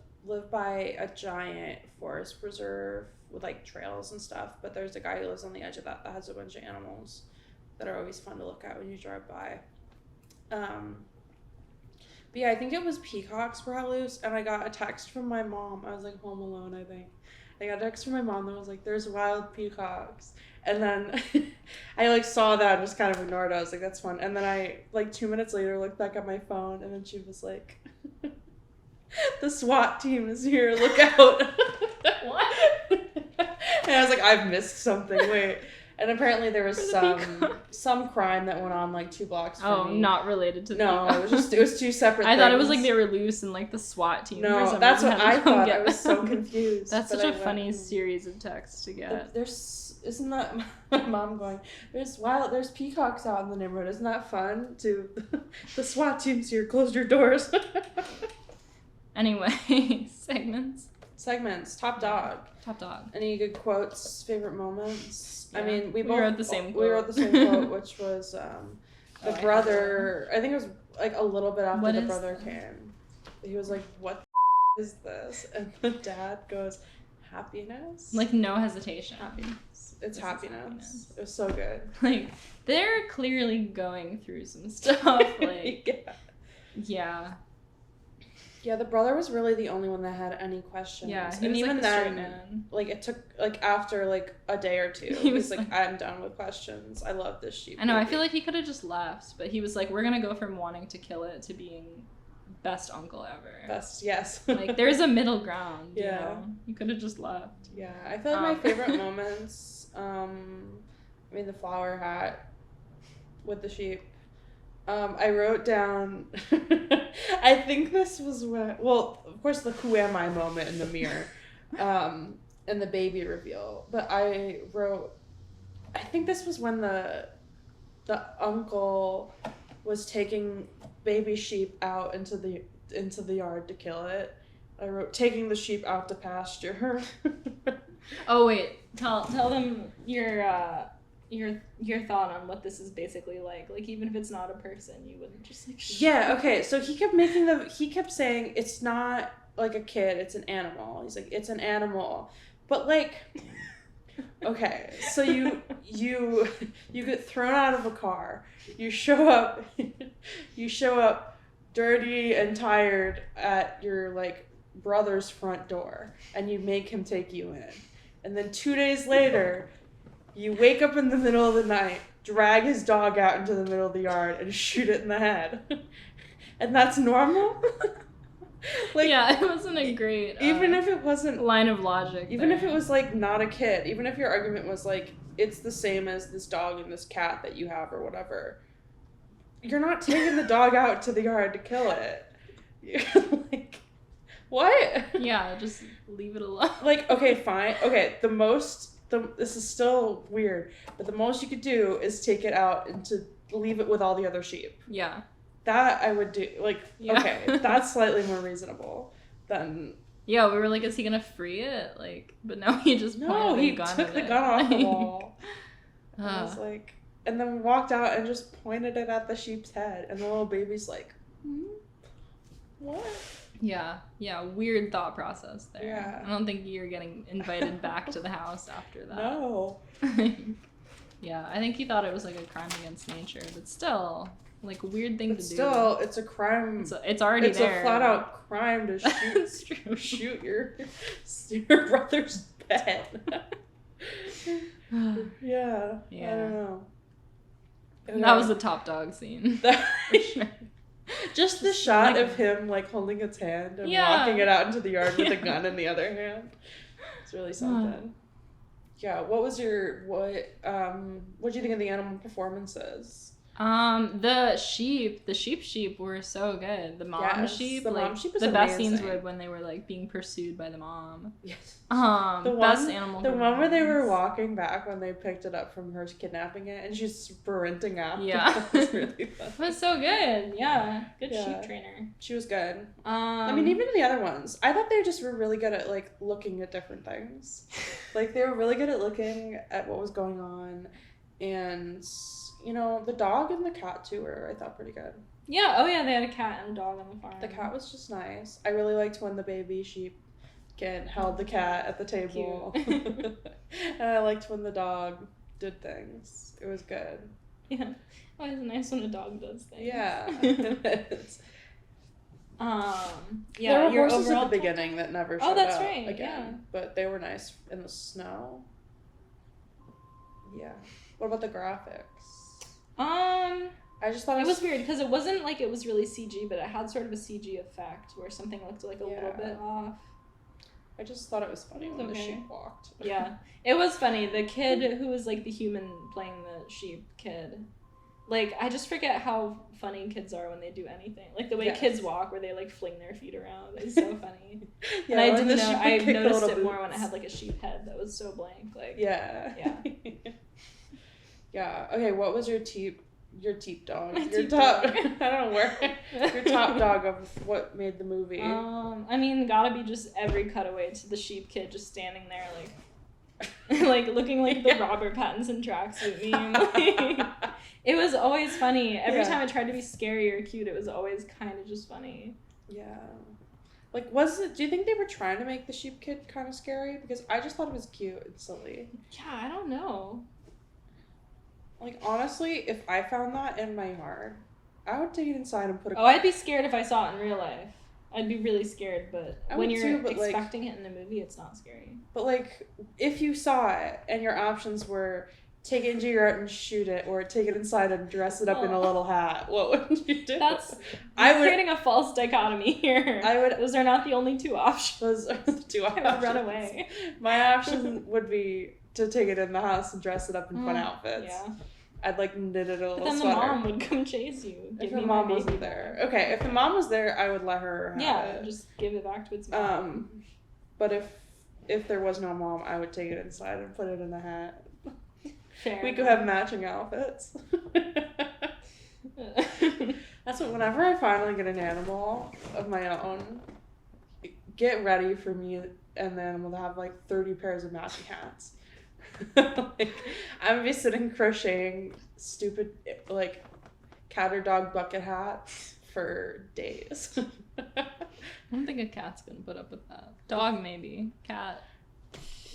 by a giant forest preserve with like trails and stuff, but there's a guy who lives on the edge of that has a bunch of animals that are always fun to look at when you drive by. But yeah, I think it was peacocks were loose, and I got a text from my mom. I was like home alone, I think. I got a text from my mom that was like, there's wild peacocks. And then I like saw that and just kind of ignored it. I was like, that's fun. And then I like 2 minutes later looked back at my phone, and then she was like, the SWAT team is here, look out. What? And I was like, I've missed something, wait. And apparently there was some crime that went on like 2 blocks from me. Not related to No, it was 2 separate things. I thought it was like they were loose and like the SWAT team. No, that's what I thought. I was so confused. That's such a funny series of texts to get. Isn't that my mom going, there's peacocks out in the neighborhood. Isn't that fun? The SWAT team's here, close your doors. Anyway, segments. Top dog. Any good quotes? Favorite moments? Yeah. I mean, we wrote the same quote. We wrote the same quote, which was the brother. I think it was like a little bit after the brother came. He was like, "What is this?" And the dad goes, "Happiness." Like no hesitation. Happiness. It's happiness. It was so good. Like they're clearly going through some stuff. Like yeah. Yeah, the brother was really the only one that had any questions. Yeah, and even like then, like it took like after like a day or 2, he was like, "I'm done with questions. I love this sheep." I know. I feel like he could have just left, but he was like, "We're gonna go from wanting to kill it to being best uncle ever." Best, yes. Like there's a middle ground. Yeah, you know? You could have just left. Yeah, I feel like my favorite moments. I mean, the flower hat with the sheep. I wrote down, I think this was when, well, of course, the who am I moment in the mirror, and the baby reveal, but I wrote, I think this was when the uncle was taking baby sheep out into the yard to kill it, I wrote, taking the sheep out to pasture. Oh, wait. Tell them your thought on what this is basically like. Like, even if it's not a person, you wouldn't just, like... Yeah, okay. So he kept saying, it's not, like, a kid, it's an animal. He's like, it's an animal. But, like... Okay, so you get thrown out of a car. You show up dirty and tired at your, like, brother's front door, and you make him take you in. And then 2 days later, you wake up in the middle of the night, drag his dog out into the middle of the yard, and shoot it in the head. And that's normal? Like, yeah, it wasn't a great even if it wasn't line of logic. Even if it was, like, not a kid, even if your argument was, like, it's the same as this dog and this cat that you have or whatever, you're not taking the dog out to the yard to kill it. You're like, what? Yeah, just leave it alone. Like, okay, fine. Okay, this is still weird, but the most you could do is take it out and to leave it with all the other sheep. Yeah. That I would do. Like, yeah. Okay, that's slightly more reasonable than... Yeah, we were like, is he gonna free it? Like, but no, he just pointed the gun at it. No, he took the gun off the wall. I was like... And then walked out and just pointed it at the sheep's head. And the little baby's like, what? Yeah, weird thought process there. Yeah. I don't think you're getting invited back to the house after that. No. Yeah, I think he thought it was like a crime against nature, but still... Like, a weird thing to do. Still, it's a crime. It's already there. It's a flat-out crime to shoot your brother's pet. Yeah, I don't know. That was the top dog scene. For sure. Just the shot of him, like, holding its hand and walking it out into the yard with a gun in the other hand. It's really something. Yeah, what do you think of the animal performances? The sheep were so good. The mom sheep, mom sheep was the best amazing. scenes were when they were like being pursued by the mom. Yes. Best animal. The one where they were walking back when they picked it up from her kidnapping it, and she's sprinting after. Yeah. That was really fun. It was so good. Yeah, good sheep trainer. She was good. I mean, even the other ones, I thought they just were really good at, like, looking at different things. Like, they were really good at looking at what was going on, and. You know, the dog and the cat, too, were, I thought, pretty good. Yeah, they had a cat and a dog on the farm. The cat was just nice. I really liked when the baby sheep kid held the cat at the table. And I liked when the dog did things. It was good. Yeah. Always nice when a dog does things. Yeah, it is. There were horses at the beginning that never showed up right. again. Yeah. But they were nice in the snow. Yeah. What about the graphics? I just thought it was weird because it wasn't like it was really CG, but it had sort of a CG effect where something looked like a little bit off. I just thought it was funny when the sheep walked. Yeah, it was funny. The kid who was like the human playing the sheep kid, like, I just forget how funny kids are when they do anything. Like the way kids walk, where they like fling their feet around, is so funny. And I didn't know. I noticed it more when it had like a sheep head that was so blank. Like yeah. Yeah. Okay, what was your teep dog? Your top dog. I don't know where. Your top dog of what made the movie. I mean, gotta be just every cutaway to the sheep kid just standing there like like looking like the Robert Pattinson tracksuit meme. Like, it was always funny. Every time I tried to be scary or cute, it was always kind of just funny. Yeah. Like, do you think they were trying to make the sheep kid kind of scary? Because I just thought it was cute and silly. Yeah, I don't know. Like, honestly, if I found that in my yard, I would take it inside and put it... I'd be scared if I saw it in real life. I'd be really scared, but when you're expecting it in the movie, it's not scary. But, like, if you saw it and your options were take it into your yard and shoot it, or take it inside and dress it up in a little hat, what would you do? I'm creating a false dichotomy here. Those are not the only two options. Those are the two options. I would run away. My option would be to take it in the house and dress it up in fun outfits. Yeah. I'd like knit it a little sweater. But then the mom would come chase you. If the mom wasn't there. Okay, if the mom was there, I would let her have it. Just give it back to its mom. But if there was no mom, I would take it inside and put it in a hat. Fair. We could have matching outfits. That's what, whenever I finally get an animal of my own, get ready for me, and then we'll have like 30 pairs of matching hats. Like, I'm gonna be sitting crocheting stupid like cat or dog bucket hats for days. I don't think a cat's gonna put up with that. Dog maybe. Cat.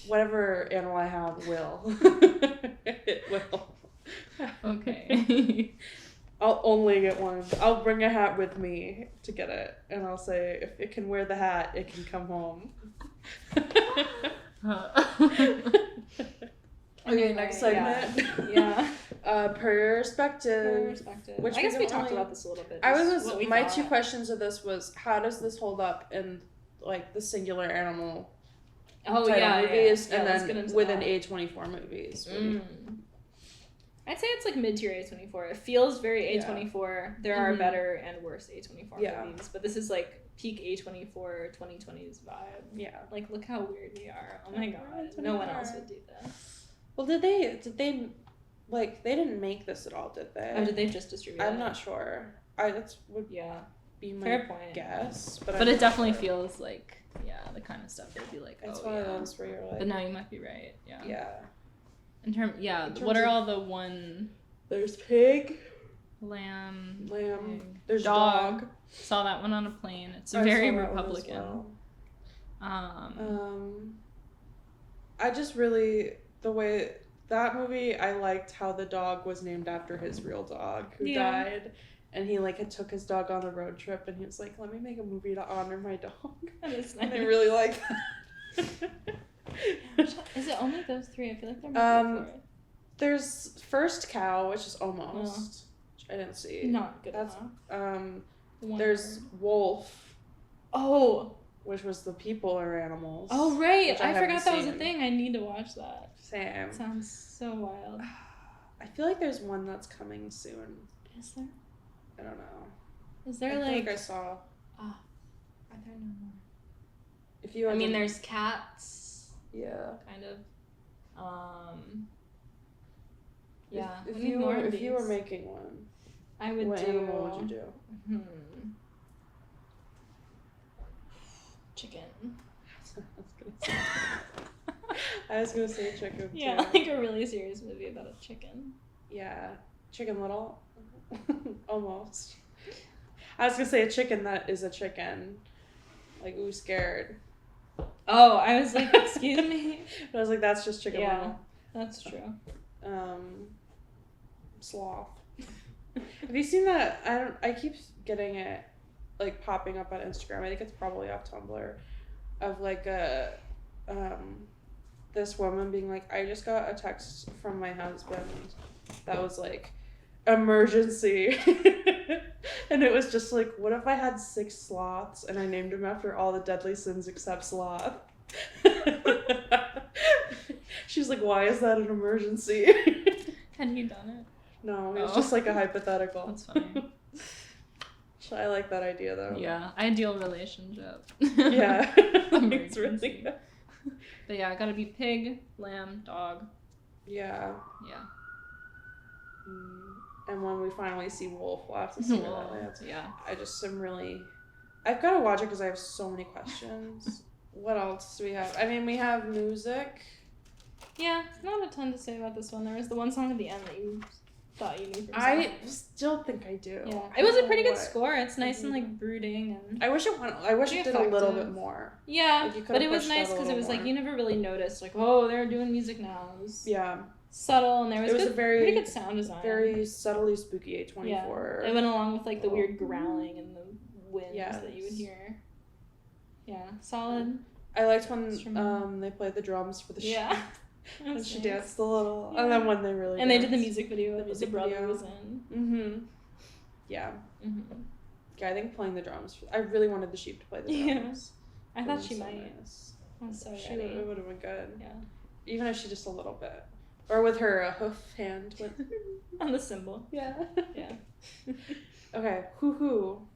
Whatever animal I have will. It will. Okay. I'll only get one. I'll bring a hat with me to get it, and I'll say if it can wear the hat, it can come home. Okay, next segment. Yeah. Perspective. Which I guess we talked about this a little bit. My two questions of this was, how does this hold up in like the singular animal movies, and then within A24 movies? I'd say it's like mid-tier A24. It feels very A24. There are better and worse A24 movies, but this is like peak A24 2020s vibe. Yeah. Like, look how weird we are. Oh my god. No one else would do this. Well, did they like, they didn't make this at all, did they? Oh, did they just distribute it? I'm not sure. That would be my fair point. Guess. But it definitely feels like, the kind of stuff they'd be like, it's one of those where you're like... But no, you might be right. Yeah. Yeah. In terms what are all the one... There's pig. Lamb. Pig. There's dog. Saw that one on a plane. It's very Republican. I just really... The way... That movie, I liked how the dog was named after his real dog who died. And he, like, had took his dog on a road trip, and he was like, let me make a movie to honor my dog. That is nice. And I really like that. Is it only those three? I feel like there might be four. There's First Cow, which is Almost. Which I didn't see. Not good enough. There's Wolf. Oh. Which was the people or animals. Oh, right. I forgot that was a thing. I need to watch that. Same. Sounds so wild. I feel like there's one that's coming soon. Is there? I don't know. Is there I like... think I saw. Are there no more? If you... I mean, there's cats. Yeah. Kind of. Yeah. If you were making one, I would what animal would you do? Chicken. I was gonna say chicken. Yeah, too. like a really serious movie about a chicken. Yeah. Chicken Little. Almost. I was gonna say a chicken that is a chicken. Like, ooh, scared. Oh, I was like, excuse me? I was like, that's just Chicken Little. That's true. Sloth. Have you seen that? I keep getting it, like, popping up on Instagram. I think it's probably off Tumblr. Of, like, this woman being like, I just got a text from my husband that was like, emergency. And it was just like, what if I had 6 sloths and I named them after all the deadly sins except sloth? She's like, why is that an emergency? Had he done it? No, it was just like a hypothetical. That's funny. I like that idea though. Yeah, ideal relationship. Yeah. It's really good. But yeah, gotta be pig, lamb, dog. Yeah. Yeah. And when we finally see Wolf, we'll have to see Wolf. that. Yeah. I just am really... I've got to watch it because I have so many questions. What else do we have? I mean, we have music. Yeah, not a ton to say about this one. There was the one song at the end that you thought you knew from I still think I do. Yeah. It was a pretty good score. It's nice and, like, brooding. And I wish it did a little bit more. Yeah, but it was nice because it was, like, you never really noticed, like, oh, they're doing music now. It was subtle, and there was a pretty good sound design. Very subtly spooky A24. Yeah. It went along with, like, the weird growling and the winds that you would hear. Yeah, solid. I liked when they played the drums for the show. Yeah. And she danced a little. Yeah. And then when they really they did the music video that the brother was in. Mm-hmm. Yeah. Mm-hmm. Yeah, I think playing the drums. I really wanted the sheep to play the drums. I thought she might. Nice. I'm so ready. It would have been good. Yeah. Even if she just a little bit. Or with her hoof hand. On the cymbal. Yeah. Yeah. Okay. Who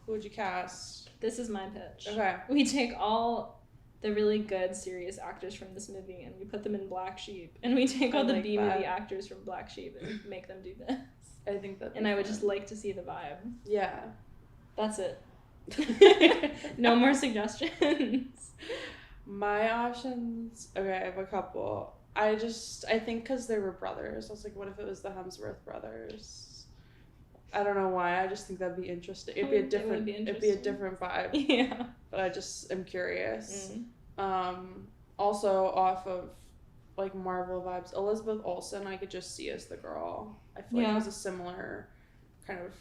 would you cast? This is my pitch. Okay. We take all the really good serious actors from this movie and we put them in Black Sheep, and we take all the B movie actors from Black Sheep and make them do this. I think that. And I would just like to see the vibe. Yeah. That's it. No more suggestions. My options, okay, I have a couple. I think because they were brothers, I was like, what if it was the Hemsworth brothers? I don't know why, I just think that'd be interesting. It'd be a different vibe. Yeah. But I just am curious. Also off of like Marvel vibes, Elizabeth Olsen I could just see as the girl. I feel like it has a similar kind of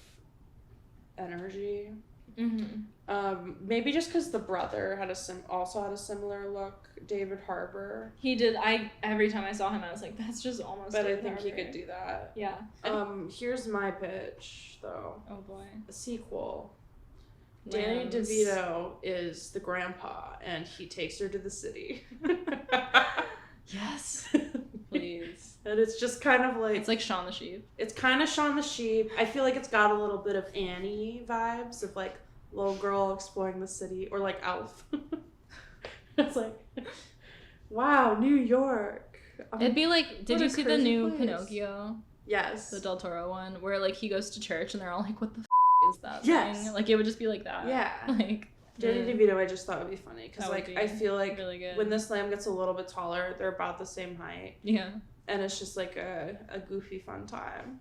energy. Maybe just because the brother also had a similar look. David Harbour. He did. Every time I saw him, I was like, that's just almost. But David I think Harbour. he could do that. Yeah. Here's my pitch, though. Oh boy. A sequel. Danny DeVito is the grandpa, and he takes her to the city. Yes. Please. And it's just kind of like... It's like Shaun the Sheep. It's kind of Shaun the Sheep. I feel like it's got a little bit of Annie vibes of like little girl exploring the city, or like Elf. It's like, wow, New York. It'd be like, did you see the new Pinocchio? Yes. The Del Toro one, where like he goes to church and they're all like, what the is that thing? Like it would just be like that. Yeah. Like Danny DeVito, I just thought would be funny because like I feel like really good. when this lamb gets a little bit taller, they're about the same height. Yeah. And it's just like a goofy fun time.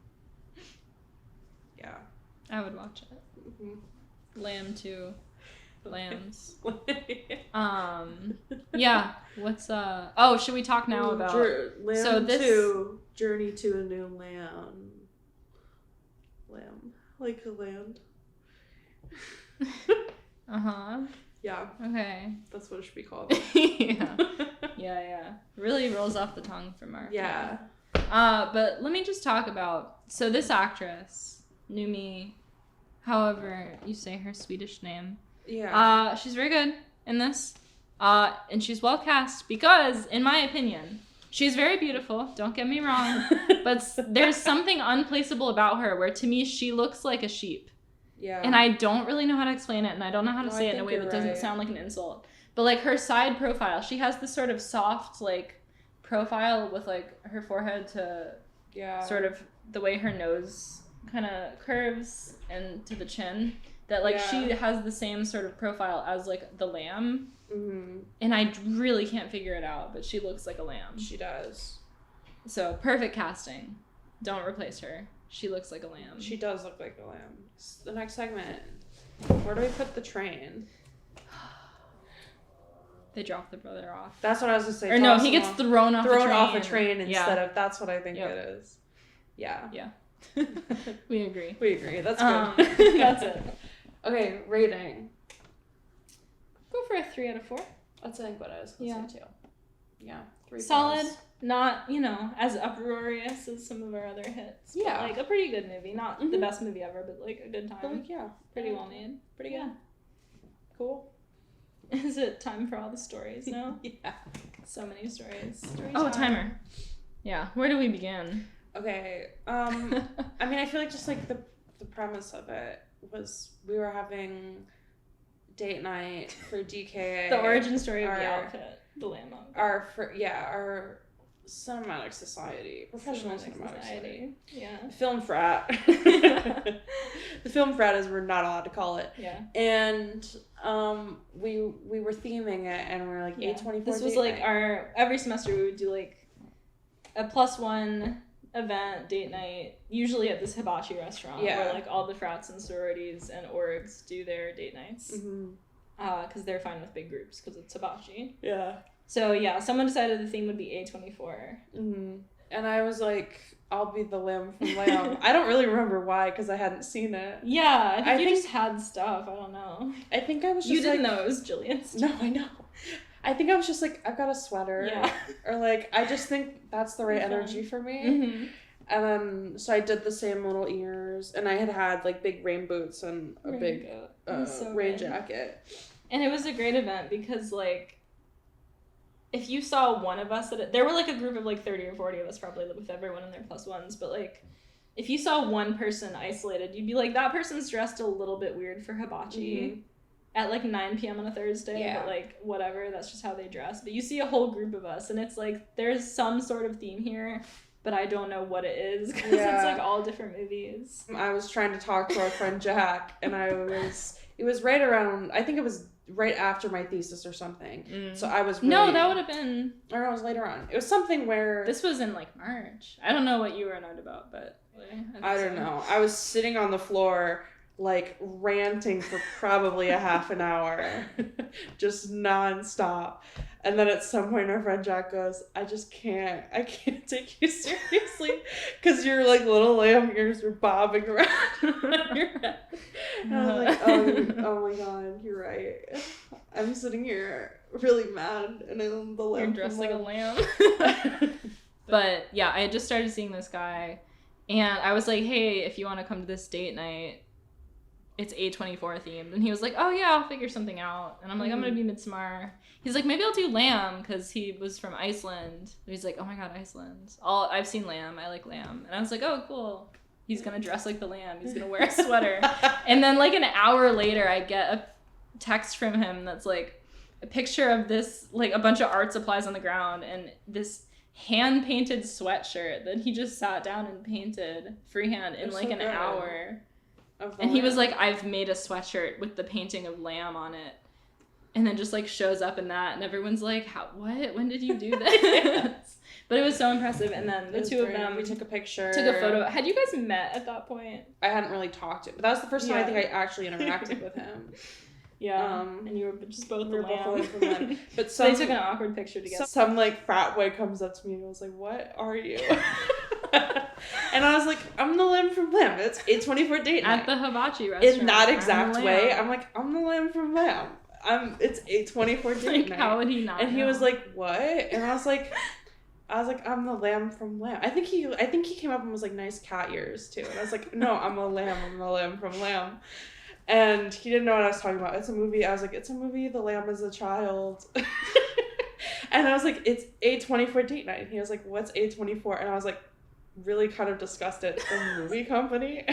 Yeah. I would watch it. Lamb 2. Lambs. Yeah. What's oh, should we talk now about Lamb 2, Journey to a New Land. Lamb. Like a land. Yeah. Okay. That's what it should be called. Yeah. Really rolls off the tongue from our Yeah. But let me just talk about, so this actress, Numi, however you say her Swedish name. Yeah. She's very good in this. And she's well cast because, in my opinion, she's very beautiful, don't get me wrong, but there's something unplaceable about her where to me she looks like a sheep. Yeah. And I don't really know how to explain it, and I don't know how to say it in a way that doesn't sound like an insult. But like her side profile, she has this sort of soft like profile with like her forehead to sort of the way her nose kind of curves and to the chin, that like she has the same sort of profile as like the lamb. And I really can't figure it out, but she looks like a lamb. She does. So perfect casting. Don't replace her. She looks like a lamb. She does look like a lamb. The next segment. Where do we put the train? They drop the brother off. That's what I was going to say. Or no, he gets thrown off a train instead of... That's what I think it is. Yeah. We agree. That's good. That's it. Okay, rating. Go for a 3 out of 4. That's I think what I was going to say too. Yeah. 3 solid. plus. Not, as uproarious as some of our other hits. Yeah. But, like, a pretty good movie. Not the best movie ever, but, like, a good time. But, like, Pretty well made. Pretty good. Cool. Is it time for all the stories now? Yeah. So many stories. Timer. Yeah. Where do we begin? Okay. I mean, I feel like just, like, the premise of it was we were having date night for DKA. The origin story of the outfit. The lamb outfit. Our cinematic society. Professional cinematic society. Yeah. Film frat. The film frat as we're not allowed to call it. Yeah. And we were theming it and we were like A24. This was like every semester we would do like a +1 event, date night, usually at this hibachi restaurant where like all the frats and sororities and orgs do their date nights. Because they're fine with big groups because it's hibachi. Yeah. So yeah, someone decided the theme would be A24. And I was like, I'll be the lamb from Lamb. I don't really remember why because I hadn't seen it. Yeah, I think you just had stuff. I don't know. I think I was just You didn't know it was Jillian's. No, I know. I think I was just like, I've got a sweater. Yeah. Or like, I just think that's the right energy for me. And then, so I did the same little ears. And I had like big rain boots and a big rain jacket. And it was a great event because like, if you saw one of us there were like a group of like 30 or 40 of us probably with everyone in their +1s, but like if you saw one person isolated, you'd be like, that person's dressed a little bit weird for hibachi at like 9 p.m. on a Thursday, but like whatever, that's just how they dress. But you see a whole group of us and it's like there's some sort of theme here, but I don't know what it is because it's like all different movies. I was trying to talk to our friend Jack and it was right around, I think it was right after my thesis or something. So I was really... No, that would have been... Or it was later on. It was something where... This was in, like, March. I don't know what you were annoyed about, but... I don't know. I was sitting on the floor, like, ranting for probably a half an hour. Just nonstop. And then at some point our friend Jack goes, I can't take you seriously because your like little lamb ears were bobbing around on your head. And I was like, oh my god, you're right. I'm sitting here really mad and I'm the lamb. You're dressed like a lamb. But yeah, I had just started seeing this guy and I was like, hey, if you want to come to this date night, it's A24 themed. And he was like, oh yeah, I'll figure something out. And I'm like, I'm gonna be Midsommar. He's like, maybe I'll do lamb because he was from Iceland. And he's like, oh my god, Iceland. I've seen lamb. I like lamb. And I was like, oh, cool. He's going to dress like the lamb. He's going to wear a sweater. And then like an hour later, I get a text from him that's like a picture of this, like a bunch of art supplies on the ground and this hand-painted sweatshirt that he just sat down and painted freehand in like an hour. And he was like, I've made a sweatshirt with the painting of lamb on it. And then just like shows up in that and everyone's like, what? When did you do this? But it was so impressive. And then the two of them, we took a picture. Took a photo. Had you guys met at that point? I hadn't really talked to him. But that was the first time I think I actually interacted with him. Yeah. And you were just both the lamb. But they took an awkward picture together. Some like frat boy comes up to me and was like, what are you? And I was like, I'm the lamb from Lamb. It's A24 date night. At the hibachi restaurant. In that exact way. I'm like, I'm the lamb from Lamb. It's A24 date night. How would he not And know? he was like, what? And I was like, I'm the lamb from Lamb. I think he came up and was like, nice cat ears too. And I was like, no, I'm the lamb from Lamb. And he didn't know what I was talking about. It's a movie. I was like, it's a movie. The lamb is a child. And I was like, it's A24 date night. And he was like, what's A24? And I was like, really kind of disgusted. The movie company.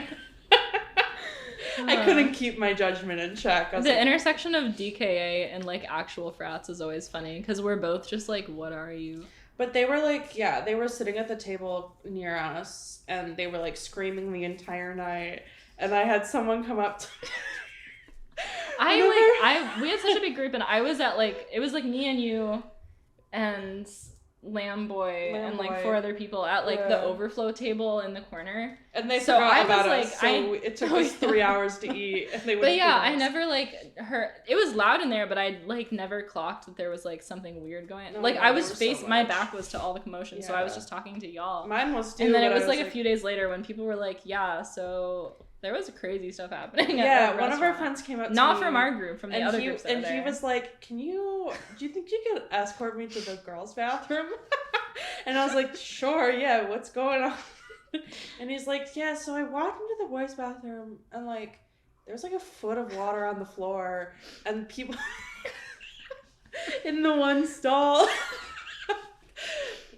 I couldn't keep my judgment in check. The intersection of DKA and like actual frats is always funny because we're both just like, what are you? But they were like, yeah, they were sitting at the table near us and they were like screaming the entire night. And I had someone come up to me. We had such a big group and I was at like, it was like me and you and Lamb Boy and like 4 other people at like the overflow table in the corner. And they forgot about us. So it took us 3 hours to eat. And they but yeah, I never like heard. It was loud in there, but I like never clocked that there was like something weird going on. No, like I was my back was to all the commotion, so I was just talking to y'all. Mine was too. And then it was like a few days later when people were like, yeah, so there was crazy stuff happening. Yeah, one of our friends came up to me. Not from our group, from the other groups. And he was like, do you think you could escort me to the girls' bathroom? And I was like, sure, yeah, what's going on? And he's like, yeah, so I walked into the boys' bathroom and like, there's like a foot of water on the floor and people in the one stall.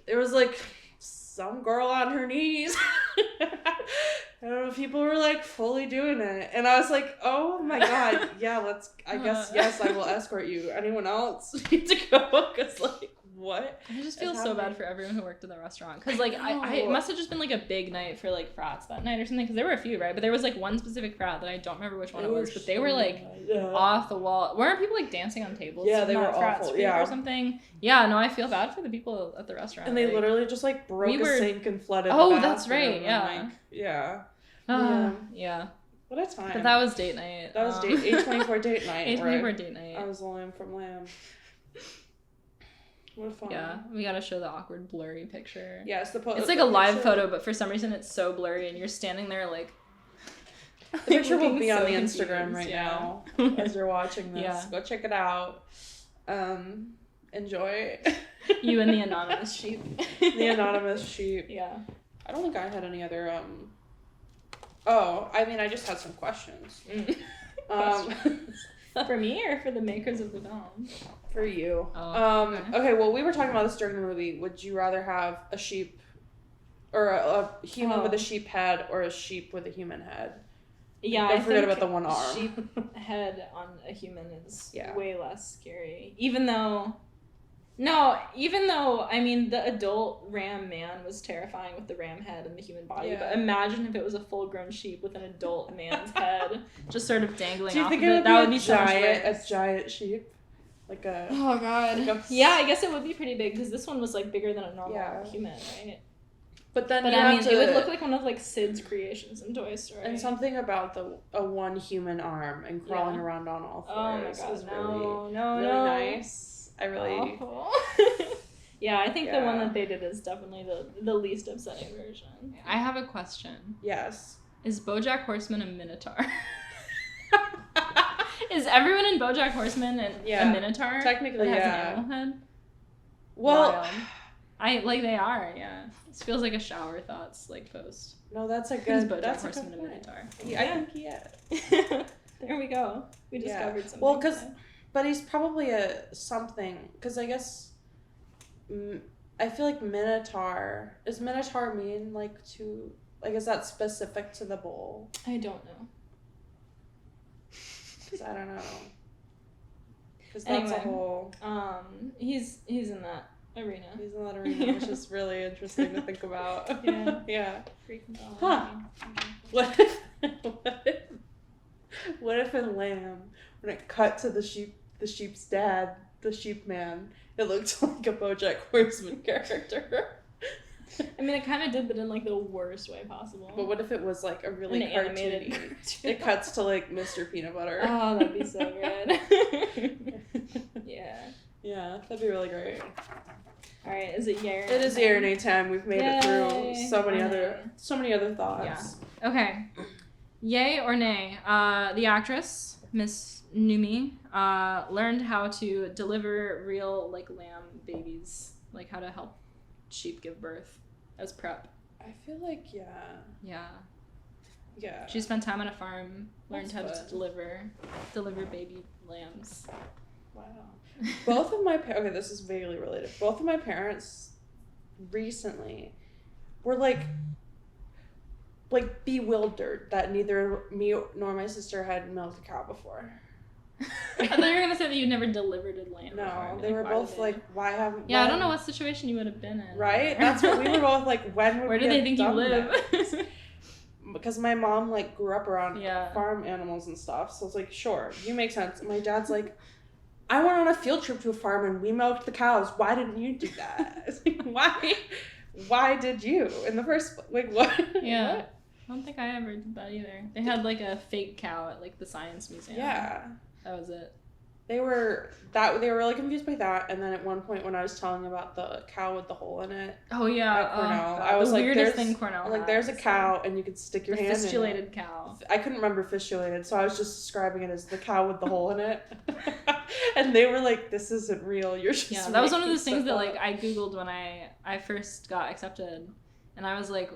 There was like some girl on her knees. I don't know, people were like fully doing it. And I was like, oh my god, yeah, I guess, yes, I will escort you. Anyone else need to go? Because like, what? I just feel so bad for everyone who worked in the restaurant. Because like, it must have just been like a big night for like frats that night or something. Because there were a few, right? But there was like one specific frat that I don't remember which one it was. But they were like off the wall. Weren't people like dancing on tables? Yeah, they were awful. Yeah. Or something. Yeah, no, I feel bad for the people at the restaurant. And they literally just like broke a sink and flooded the bathroom. That's right. Yeah. Like, yeah. Yeah. What a time. But that was date night. That was A24 date night. A24 date night. I was Lamb from Lamb. What fun. Yeah, we gotta show the awkward blurry picture. Yeah, it's like a live photo, but for some reason it's so blurry and you're standing there like... The picture will be on the Instagram right now as you're watching this. Yeah. Go check it out. Enjoy. You and the anonymous sheep. The anonymous sheep. Yeah. I don't think I had any other Oh, I mean, I just had some questions. Questions. For me or for the makers of the dome? For you. Okay, well, we were talking about this during the movie. Would you rather have a sheep or a human with a sheep head or a sheep with a human head? Yeah, Don't forget about the one arm. Sheep head on a human is way less scary. Even though No, even though, I mean, the adult ram man was terrifying with the ram head and the human body, but imagine if it was a full-grown sheep with an adult man's head just sort of dangling off of it. That would be a giant sheep? Like a... Oh, God. Like yeah, I guess it would be pretty big, because this one was, like, bigger than a normal human, right? But then it would look like one of, like, Sid's creations in Toy Story. And something about a one human arm and crawling around on all fours. Oh, my God, was really nice. I really... Yeah, I think the one that they did is definitely the least upsetting version. I have a question. Yes. Is Bojack Horseman a minotaur? Is everyone in Bojack Horseman a minotaur? Technically, that has an animal head? Well... they are, yeah. This feels like a shower thoughts, like, post. No, that's a good... Bojack Horseman a minotaur? I think he is. There we go. We discovered something. Well, but he's probably a something, because I guess, I feel like minotaur, does minotaur mean, like, to, like, is that specific to the bull? I don't know. Because I don't know. Because that's a whole... He's in that arena. He's in that arena, which is really interesting to think about. Yeah. Freaking huh. What if in Lamb, when it cut to the sheep's dad, the sheep man, it looked like a Bojack Horseman character? I mean, it kind of did, but in, like, the worst way possible. But what if it was, like, a really animated cartoon? It cuts to, like, Mr. Peanut Butter. Oh, that'd be so good. Yeah, that'd be really great. All right, is it yay or nay? It is yay or nay time. We've made it through so many other thoughts. Yeah. Okay. Yay or nay? The actress, Miss Numi, learned how to deliver real, like, lamb babies, like how to help sheep give birth as prep. I feel like, yeah. She spent time on a farm, learned how to deliver baby lambs. Wow. Both of my okay, this is vaguely related. Both of my parents recently were like bewildered that neither me nor my sister had milked a cow before. I thought you were gonna say that you'd never delivered a lamb. No, they were both like, why haven't? Yeah, I don't know what situation you would have been in. Right? That's what we were both like. When would where do they think you live? Because my mom like grew up around farm animals and stuff, so it's like, sure, you make sense. And my dad's like, I went on a field trip to a farm and we milked the cows. Why didn't you do that? It's like, why did you in the first place? Like, what? Yeah. What? I don't think I ever did that either. They had like a fake cow at like the science museum. Yeah. That was it. They were really confused by that, and then at one point when I was telling about the cow with the hole in it. Oh yeah. At Cornell, I was the like, weirdest thing Cornell. Like, there's a cow and you could stick your hand in it. Fistulated cow. I couldn't remember fistulated, so I was just describing it as the cow with the hole in it. And they were like, "This isn't real. You're just." Yeah, that was one of those things that like I googled when I first got accepted, and I was like,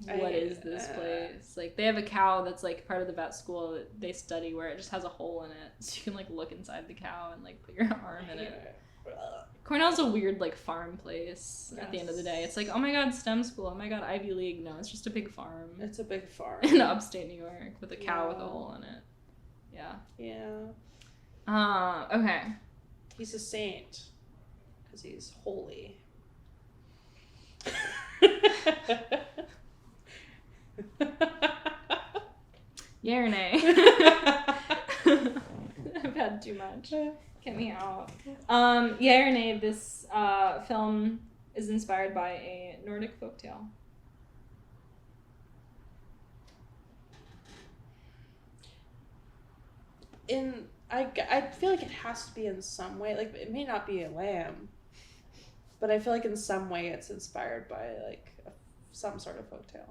what is this place? Like, they have a cow that's like part of the vet school that they study where it just has a hole in it, so you can like look inside the cow and like put your arm in it. Cornell's a weird like farm place. At the end of the day, it's like, oh my god, STEM school, oh my god, Ivy League. No, it's just a big farm. It's a big farm in upstate New York with a cow with a hole in it. Okay. He's a saint because he's holy. Yay or nay? I've had too much. Get me out. Yay or nay, this film is inspired by a Nordic folktale. I feel like it has to be in some way. Like, it may not be a lamb, but I feel like in some way it's inspired by like some sort of folktale.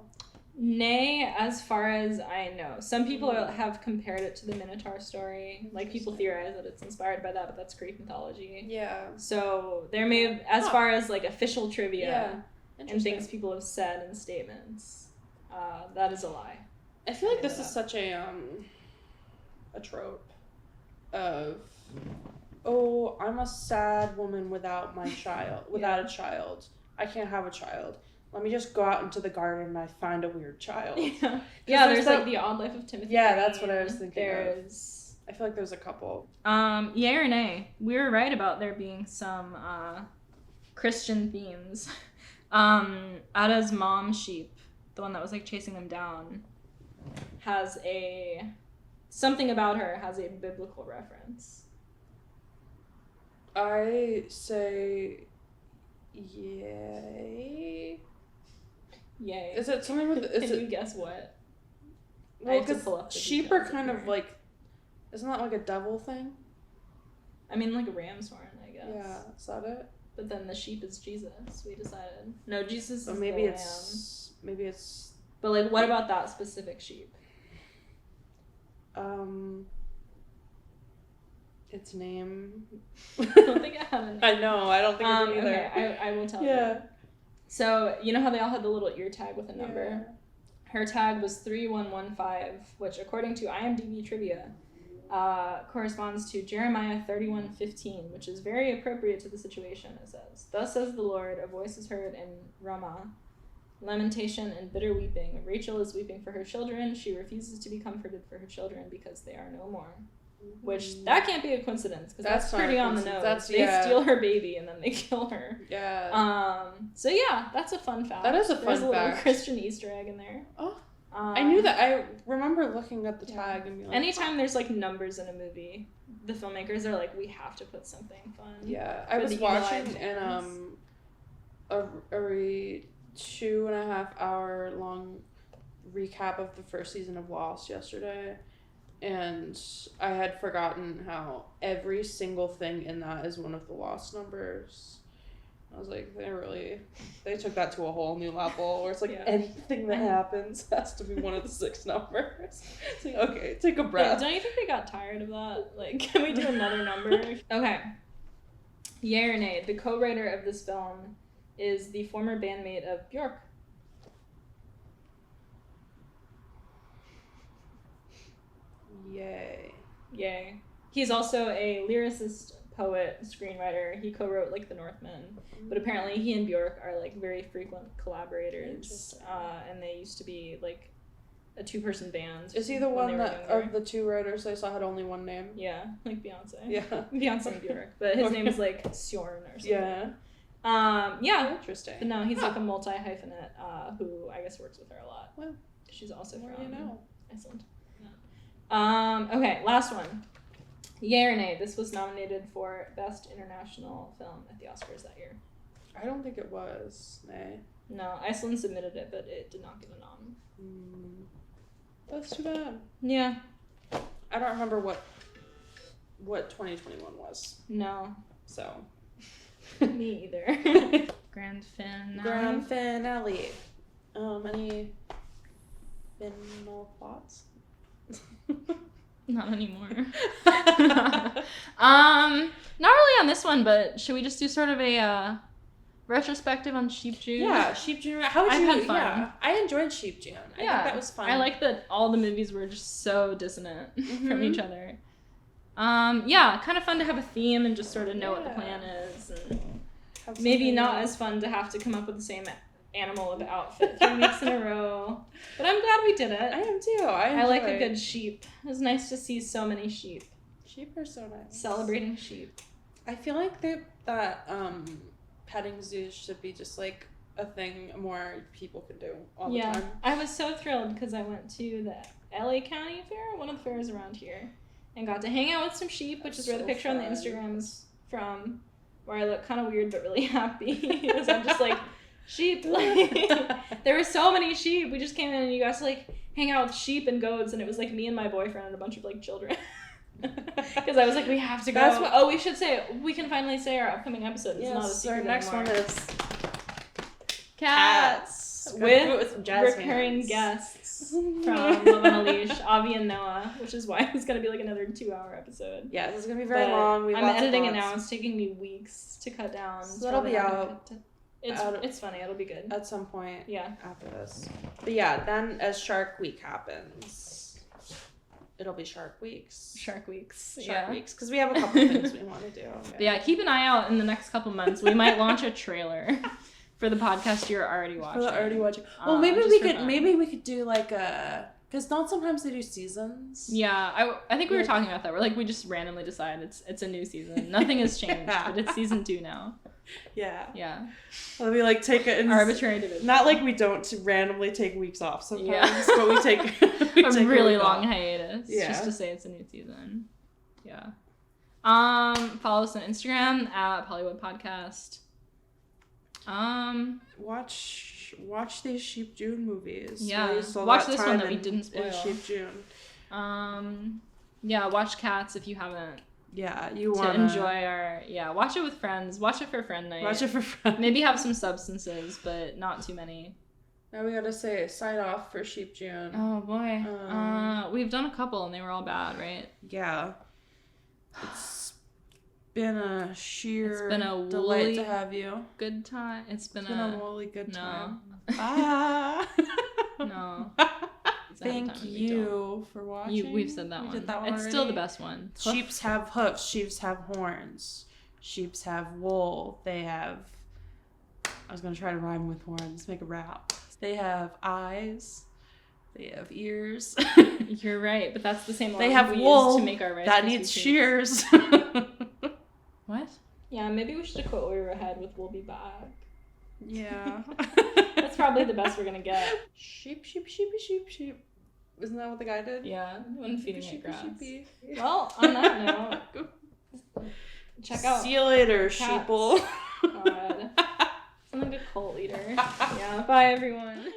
Nay, as far as I know. Some people have compared it to the Minotaur story. Like, people theorize that it's inspired by that, but that's Greek mythology. Yeah. So there may have, as far as like official trivia and things people have said in statements, that is a lie. I feel like this is such a trope of, oh, I'm a sad woman without my child, without a child. I can't have a child. Let me just go out into the garden and I find a weird child. There's like The Odd Life of Timothy. Yeah, that's what I was thinking There's... I feel like there's a couple. Yay or nay? We were right about there being some Christian themes. Ada's mom sheep, the one that was like chasing them down, has something about her has a biblical reference. I say yay. Yay. Is it something with... Can you guess what? Well, because sheep are kind of like... Isn't that like a devil thing? I mean, like a ram's horn, I guess. Yeah, is that it? But then the sheep is Jesus, we decided. No, Jesus is maybe the it's... lamb. Maybe it's... But like, what about that specific sheep? Its name... I don't think I have a name. I know, I don't think I do either. Okay, I will tell you. So, you know how they all had the little ear tag with a number? Yeah. Her tag was 3115, which according to IMDb trivia, corresponds to Jeremiah 31:15, which is very appropriate to the situation, it says. Thus says the Lord, a voice is heard in Ramah, lamentation and bitter weeping. Rachel is weeping for her children. She refuses to be comforted for her children because they are no more. Which, that can't be a coincidence, because that's pretty on the nose. They steal her baby and then they kill her. Yeah. So yeah, that's a fun fact. That is a fun fact. There's a little Christian Easter egg in there. Oh. I knew that. I remember looking at the tag and being like... Anytime there's like numbers in a movie, the filmmakers are like, we have to put something fun. Yeah. I was watching a 2.5 hour long recap of the first season of Lost yesterday. And I had forgotten how every single thing in that is one of the Lost numbers. I was like, they took that to a whole new level where it's like anything that happens has to be one of the 6 numbers. It's like, okay, take a breath. Yeah, don't you think they got tired of that? Like, can we do another number? Okay. Yay or nay, the co-writer of this film is the former bandmate of Björk. Yay. Yay. He's also a lyricist, poet, screenwriter. He co-wrote like The Northman, but apparently he and Björk are like very frequent collaborators, and they used to be like a 2-person band. Is he the one that of the 2 writers I saw had only one name? Yeah, like Beyonce. Yeah. Beyonce and Björk, but his name is like Sjorn or something. Yeah. Yeah. Interesting. But no, he's like a multi-hyphenate who I guess works with her a lot. Well, she's also from Iceland. Okay, last one. Yay or nay, this was nominated for Best International Film at the Oscars that year. I don't think it was. Nay. No, Iceland submitted it, but it did not get a nom. That's too bad. Yeah. I don't remember what 2021 was. No. So. Me either. Grand finale. Any final thoughts? Not anymore. Not really on this one, but should we just do sort of a retrospective on Sheep June? Yeah, Sheep June. How would you? Had fun. Yeah, I enjoyed Sheep June. I think that was fun. I like that all the movies were just so dissonant from each other. Yeah, kind of fun to have a theme and just sort of know what the plan is, and maybe not as fun to have to come up with the same animal of outfit 3 weeks in a row. But I'm glad we did it. I am too. I like a good sheep. It was nice to see so many sheep. Sheep are so nice. Celebrating sheep. I feel like that petting zoos should be just like a thing more people could do all the time. I was so thrilled because I went to the LA County Fair, one of the fairs around here, and got to hang out with some sheep, which is where the picture on the Instagram is from, where I look kind of weird but really happy because I'm just like, sheep. Like, there were so many sheep. We just came in and you guys like hang out with sheep and goats, and it was like me and my boyfriend and a bunch of like children. Because I was like, we have to go. We should say it. We can finally say our upcoming episode. It's not a secret our next anymore. one is cats with recurring guests from Love on a Leash, Avi and Noah, which is why it's gonna be like another 2-hour episode. Yeah, this is gonna be very long. I'm editing it now. It's taking me weeks to cut down. So that'll be out. It's funny. It'll be good at some point. Yeah. After this, but yeah, then as Shark Week happens, it'll be Shark Weeks. Shark Weeks, because we have a couple things we want to do. Yeah, keep an eye out in the next couple months. We might launch a trailer for the podcast you're already watching. Well, maybe we could do like a. Because don't sometimes they do seasons? Yeah, I think we were talking about that. We're like, we just randomly decide it's a new season. Nothing has changed, but it's season 2 now. Yeah. Yeah. Well, we like take it arbitrary division. Not like we don't randomly take weeks off sometimes, but we take a really long hiatus. Yeah. Just to say it's a new season. Yeah. Follow us on Instagram at Pawlywood Pawdcast. Watch these Sheep June movies. Yeah. Watch this one that we didn't spoil. In Sheep June. Yeah, watch Cats if you haven't. Yeah, you want to enjoy our watch it with friends. Watch it for friend night. Watch it for friends. Maybe have some substances, but not too many. Now we gotta say sign off for Sheep June. Oh boy. We've done a couple and they were all bad, right? Yeah. It's been a delight to have you. Good time. It's been a woolly good time. No. Thank you for watching. We've said that one. Did that one it's still the best one. Sheeps have hoofs. Sheeps have horns. Sheeps have wool. They have... I was going to try to rhyme with horns. Make a rap. They have eyes. They have ears. You're right, but that's the same they have wool to make our Rice that needs shears. What? Yeah, maybe we should have quote where we had with "We'll be back." Yeah. That's probably the best we're gonna get. Sheep, sheep, sheepy, sheep, sheep. Isn't that what the guy did? Yeah, when feeding it grass. Sheepy. Well, on that note, check out. See you later, sheeple. God. I'm like a cult leader. Yeah. Bye, everyone.